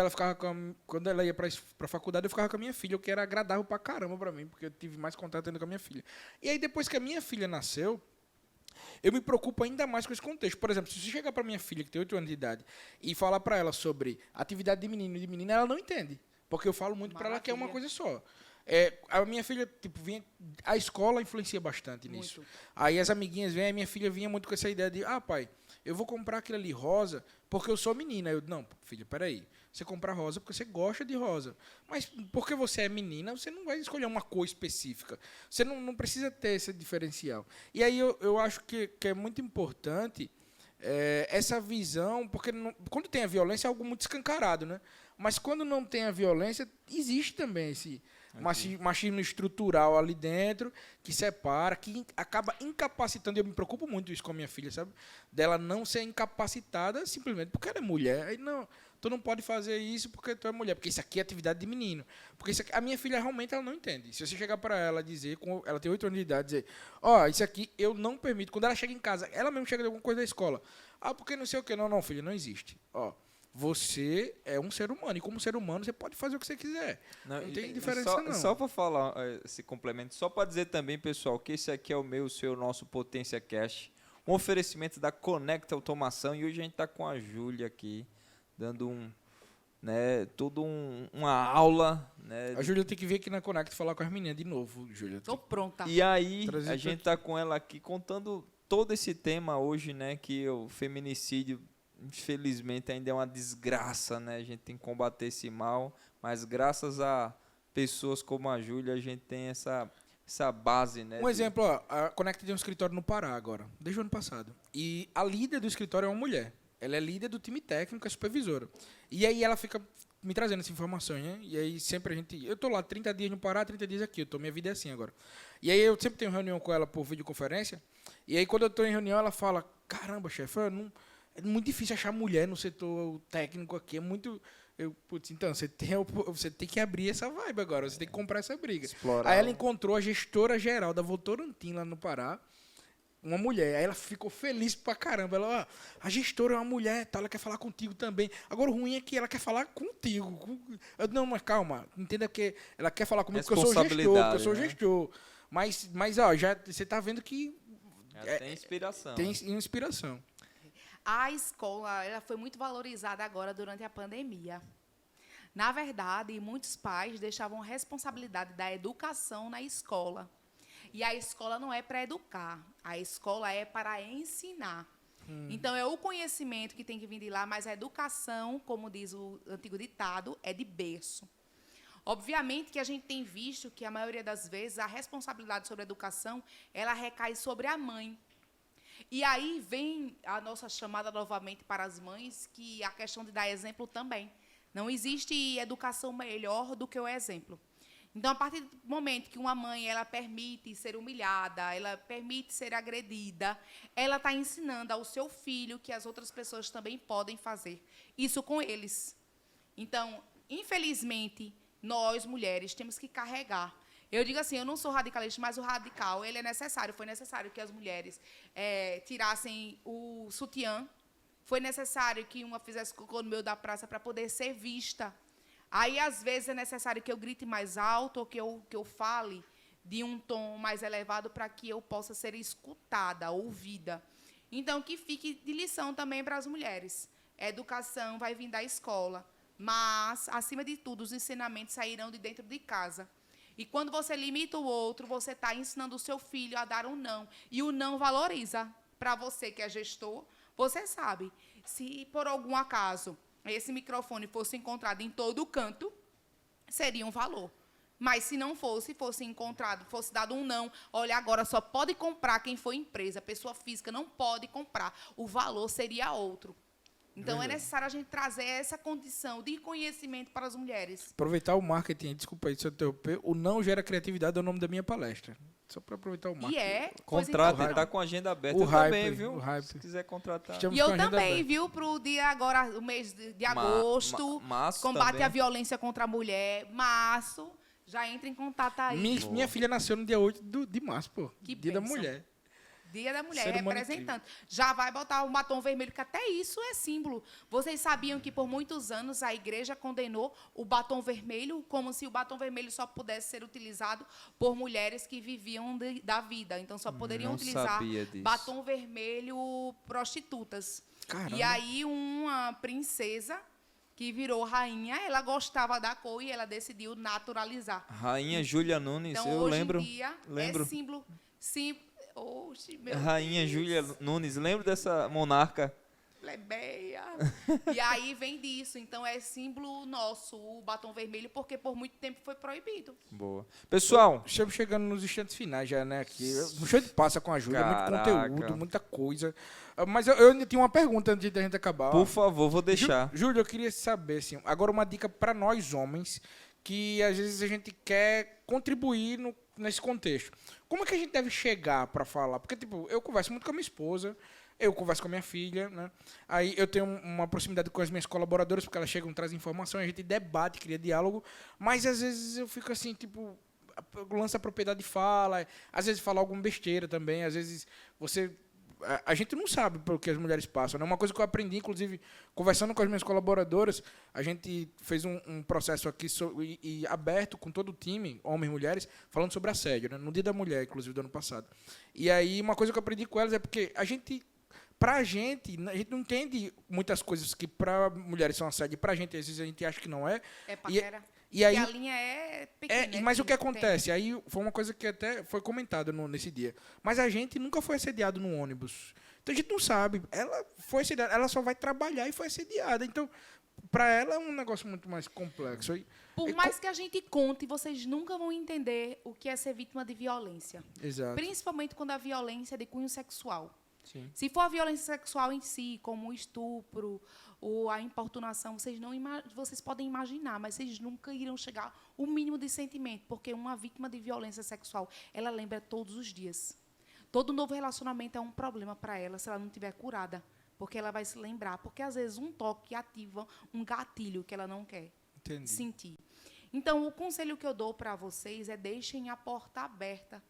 ela ia para a faculdade, eu ficava com a minha filha, o que era agradável pra caramba para mim, porque eu tive mais contato ainda com a minha filha. E aí, depois que a minha filha nasceu, eu me preocupo ainda mais com esse contexto. Por exemplo, se você chegar para minha filha, que tem 8 anos de idade, e falar para ela sobre atividade de menino e de menina, ela não entende. Porque eu falo muito para ela que é uma coisa só. A minha filha, tipo, a escola influencia bastante nisso. Muito. Aí as amiguinhas vêm, a minha filha vinha muito com essa ideia de, pai, eu vou comprar aquilo ali rosa porque eu sou menina. Eu, não, filha, peraí. Você compra rosa porque você gosta de rosa. Mas porque você é menina, você não vai escolher uma cor específica. Você não precisa ter esse diferencial. E aí eu acho que é muito importante essa visão, porque quando tem a violência é algo muito escancarado, né? Mas quando não tem a violência, existe também esse machismo estrutural ali dentro, que separa, que acaba incapacitando. Eu me preocupo muito isso com a minha filha, sabe? Dela não ser incapacitada simplesmente porque ela é mulher. Aí não, tu não pode fazer isso porque tu é mulher, porque isso aqui é atividade de menino. Porque a minha filha realmente ela não entende. Se você chegar para ela dizer, ela tem 8 anos de idade, dizer, isso aqui eu não permito. Quando ela chega em casa, ela mesmo chega de alguma coisa da escola. Porque não sei o quê. Não, filha, não existe. Você é um ser humano, e como ser humano você pode fazer o que você quiser. Não tem diferença, não. Só para falar esse complemento, só para dizer também, pessoal, que esse aqui é o seu nosso Potência Cash, um oferecimento da Conecta Automação, e hoje a gente está com a Júlia aqui, dando uma aula. Né, a Júlia tem que vir aqui na Conecta falar com as meninas de novo, Júlia. Estou pronta. E aí, a gente está com ela aqui contando todo esse tema hoje, né, que o feminicídio infelizmente ainda é uma desgraça, né? A gente tem que combater esse mal, mas graças a pessoas como a Júlia, a gente tem essa base, né? Um exemplo, ó, a Conecta tem um escritório no Pará agora, desde o ano passado. E a líder do escritório é uma mulher. Ela é líder do time técnico, é supervisora. E aí ela fica me trazendo essa informação, né? E aí sempre a gente... Eu tô lá 30 dias no Pará, 30 dias aqui. Minha vida é assim agora. E aí eu sempre tenho reunião com ela por videoconferência. E aí quando eu tô em reunião, ela fala, caramba, chefe, é muito difícil achar mulher no setor técnico aqui. É muito... Putz, então, você tem que abrir essa vibe agora. Você tem que comprar essa briga. Explorar. Aí ela encontrou a gestora geral da Votorantim lá no Pará. Uma mulher, aí ela ficou feliz pra caramba. Ela, ó, a gestora é uma mulher, tá, ela quer falar contigo também. Agora o ruim é que ela quer falar contigo. Eu, não, mas calma, entenda que ela quer falar comigo porque eu sou gestor, Mas ó, já você tá vendo que tem inspiração. Tem inspiração. A escola, ela foi muito valorizada agora durante a pandemia. Na verdade, muitos pais deixavam a responsabilidade da educação na escola. E a escola não é para educar, a escola é para ensinar. Então, é o conhecimento que tem que vir de lá, mas a educação, como diz o antigo ditado, é de berço. Obviamente que a gente tem visto que, a maioria das vezes, a responsabilidade sobre a educação, ela recai sobre a mãe. E aí vem a nossa chamada novamente para as mães, que a questão de dar exemplo também. Não existe educação melhor do que o exemplo. Então, a partir do momento que uma mãe ela permite ser humilhada, ela permite ser agredida, ela está ensinando ao seu filho que as outras pessoas também podem fazer isso com eles. Então, infelizmente, nós, mulheres, temos que carregar. Eu digo assim, eu não sou radicalista, mas o radical ele é necessário. Foi necessário que as mulheres tirassem o sutiã. Foi necessário que uma fizesse cocô no meio da praça para poder ser vista. Aí, às vezes, é necessário que eu grite mais alto ou que eu fale de um tom mais elevado para que eu possa ser escutada, ouvida. Então, que fique de lição também para as mulheres. A educação vai vir da escola, mas, acima de tudo, os ensinamentos sairão de dentro de casa. E quando você limita o outro, você está ensinando o seu filho a dar um não. E o não valoriza. Para você que é gestor, você sabe, se por algum acaso esse microfone fosse encontrado em todo canto, seria um valor. Mas se não fosse encontrado, fosse dado um não, olha, agora só pode comprar quem for empresa, pessoa física não pode comprar, o valor seria outro. Então, é necessário a gente trazer essa condição de conhecimento para as mulheres. Aproveitar o marketing, desculpa aí se eu interromper, o não gera criatividade é o nome da minha palestra. Só para aproveitar o marketing. Contrata, então, tá com a agenda aberta. O hype, também, viu? O hype. Se quiser contratar. E eu também, viu, para o dia agora, o mês de agosto, março combate também. à violência contra a mulher, março, já entra em contato aí. Minha filha nasceu no dia 8 de março, pô. Que dia da bênção. mulher. Dia da Mulher, Ser humano representante. Já vai botar o batom vermelho, que até isso é símbolo. Vocês sabiam que por muitos anos a igreja condenou o batom vermelho, como se o batom vermelho só pudesse ser utilizado por mulheres que viviam da vida. Então, só poderiam utilizar batom vermelho prostitutas. Caramba. E aí, uma princesa que virou rainha, ela gostava da cor e ela decidiu naturalizar. Rainha Júlia Nunes, Então, eu hoje lembro. em dia, lembro. é símbolo. Oxe, meu Rainha Deus. Júlia Nunes, lembro dessa monarca? Plebeia. E aí vem disso. Então, é símbolo nosso, o batom vermelho, porque por muito tempo foi proibido. Boa. Pessoal, Estamos chegando nos instantes finais já, né? Aqui. Um show de passa com a Júlia, muito Caraca. conteúdo, muita coisa. Mas eu ainda tinha uma pergunta antes da gente acabar. por favor, vou deixar. Júlia, eu queria saber, assim, agora uma dica para nós homens, que às vezes a gente quer contribuir nesse contexto. Como é que a gente deve chegar para falar? Porque, tipo, eu converso muito com a minha esposa, eu converso com a minha filha, né? Aí eu tenho uma proximidade com as minhas colaboradoras, porque elas chegam, trazem informação, a gente debate, cria diálogo, mas às vezes eu fico assim, tipo, lança a propriedade de fala, às vezes fala alguma besteira também, às vezes você... A gente não sabe pelo que as mulheres passam, né? Uma coisa que eu aprendi, inclusive, conversando com as minhas colaboradoras, a gente fez um processo aqui e aberto com todo o time, homens e mulheres, falando sobre assédio, né? No Dia da Mulher, inclusive, do ano passado. E aí, uma coisa que eu aprendi com elas é porque a gente não entende muitas coisas que para mulheres são assédio, e pra gente, às vezes, a gente acha que não é. É paquera. E aí, a linha é pequena. mas o que acontece? Aí foi uma coisa que até foi comentada nesse dia. Mas a gente nunca foi assediado no ônibus. Então a gente não sabe. Ela foi assediada, ela só vai trabalhar e foi assediada. Então, para ela é um negócio muito mais complexo. Por mais que a gente conte, vocês nunca vão entender o que é ser vítima de violência. Exato. Principalmente quando a violência é de cunho sexual. Sim. Se for a violência sexual em si, como o estupro ou a importunação, vocês podem imaginar, mas vocês nunca irão chegar ao mínimo de sentimento, porque uma vítima de violência sexual, ela lembra todos os dias. Todo novo relacionamento é um problema para ela, se ela não estiver curada, porque ela vai se lembrar, porque às vezes um toque ativa um gatilho que ela não quer sentir. Então, o conselho que eu dou para vocês é deixem a porta aberta,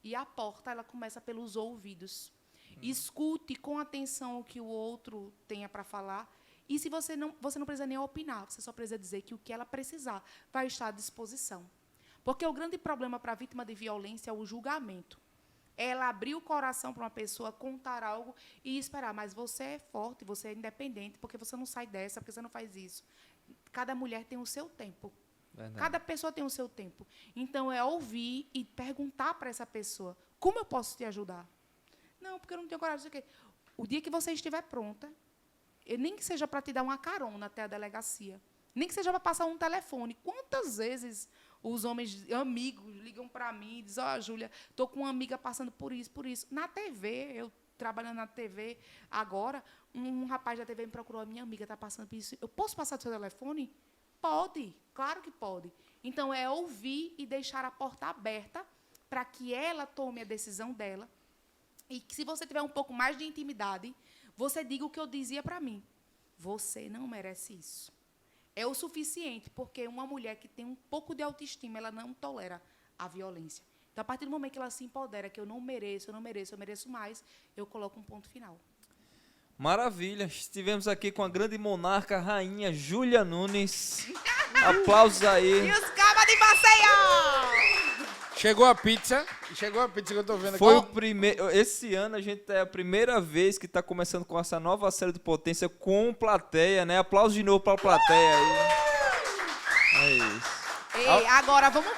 e a porta ela começa pelos ouvidos. Escute com atenção o que o outro tenha para falar. E se você não precisa nem opinar, você só precisa dizer que o que ela precisar vai estar à disposição. Porque o grande problema para a vítima de violência é o julgamento. Ela abrir o coração para uma pessoa, contar algo e esperar. Mas você é forte, você é independente, porque você não sai dessa, porque você não faz isso. Cada mulher tem o seu tempo. Verdade. Cada pessoa tem o seu tempo. Então, é ouvir e perguntar para essa pessoa, como eu posso te ajudar? Não, porque eu não tenho coragem. O dia que você estiver pronta, nem que seja para te dar uma carona até a delegacia, nem que seja para passar um telefone. Quantas vezes os homens, amigos, ligam para mim e dizem, Júlia, estou com uma amiga passando por isso, por isso. Na TV, eu trabalhando na TV agora, um rapaz da TV me procurou, a minha amiga está passando por isso. Eu posso passar o seu telefone? Pode, claro que pode. Então, é ouvir e deixar a porta aberta para que ela tome a decisão dela. E que, se você tiver um pouco mais de intimidade, você diga o que eu dizia para mim. Você não merece isso. É o suficiente, porque uma mulher que tem um pouco de autoestima, ela não tolera a violência. Então, a partir do momento que ela se empodera, que eu mereço, eu mereço mais, eu coloco um ponto final. Maravilha. Estivemos aqui com a grande monarca, rainha Júlia Nunes. Aplausos aí. E os cabas de Maceió! Chegou a pizza que eu tô vendo aqui. Foi o primeiro. Esse ano a gente é a primeira vez que está começando com essa nova série do Potência com plateia, né? Aplausos de novo para a plateia aí. É isso. Ei, agora vamos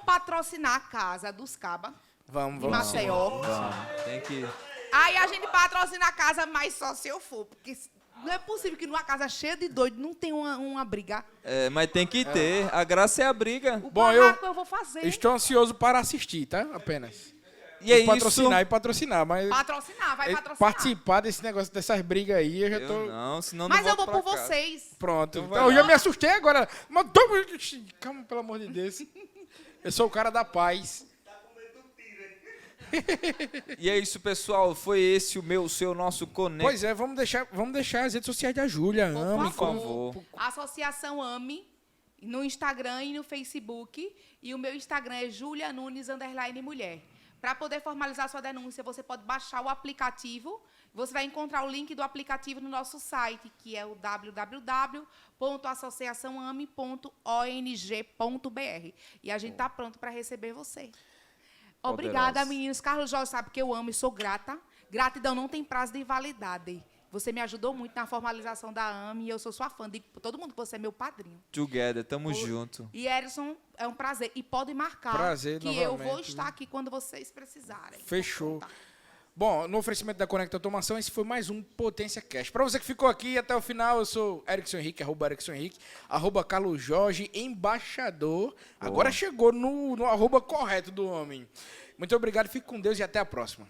patrocinar a casa dos cabas. Vamos. De Maceió. Vamos. Tem que. Aí a gente patrocina a casa, mas só se eu for, porque não é possível que numa casa cheia de doido não tenha uma briga. É, mas tem que ter. A graça é a briga. O barraco eu vou fazer. Estou ansioso para assistir, tá? Apenas. E é patrocinar, mas... Vai patrocinar. Participar desse negócio, dessas brigas aí, eu já tô... Não, senão mas não eu vou por casa. vocês. Pronto. Então eu já me assustei agora. Mas calma, pelo amor de Deus. Eu sou o cara da paz. E é isso, pessoal. Foi esse o seu nosso Conecta. Pois é, vamos deixar as redes sociais da Júlia. Por favor. Associação AME, no Instagram e no Facebook. E o meu Instagram é julianunes_mulher. Para poder formalizar sua denúncia, você pode baixar o aplicativo. Você vai encontrar o link do aplicativo no nosso site, que é o www.associaçãoame.ong.br. E a gente está pronto para receber você. Obrigada, meninos. Carlos Jorge sabe que eu amo e sou grata. Gratidão não tem prazo de validade. Você me ajudou muito na formalização da AME e eu sou sua fã. Digo para todo mundo que você é meu padrinho. Together, tamo junto. E, Erison, é um prazer. E pode marcar que novamente, eu vou estar aqui quando vocês precisarem. Fechou. Bom, no oferecimento da Conecta Automação, esse foi mais um Potência Cast. Para você que ficou aqui até o final, eu sou Erickson Henrique, @EricksonHenrique, @Carlos Jorge, embaixador. Boa. Agora chegou no arroba correto do homem. Muito obrigado, fique com Deus e até a próxima.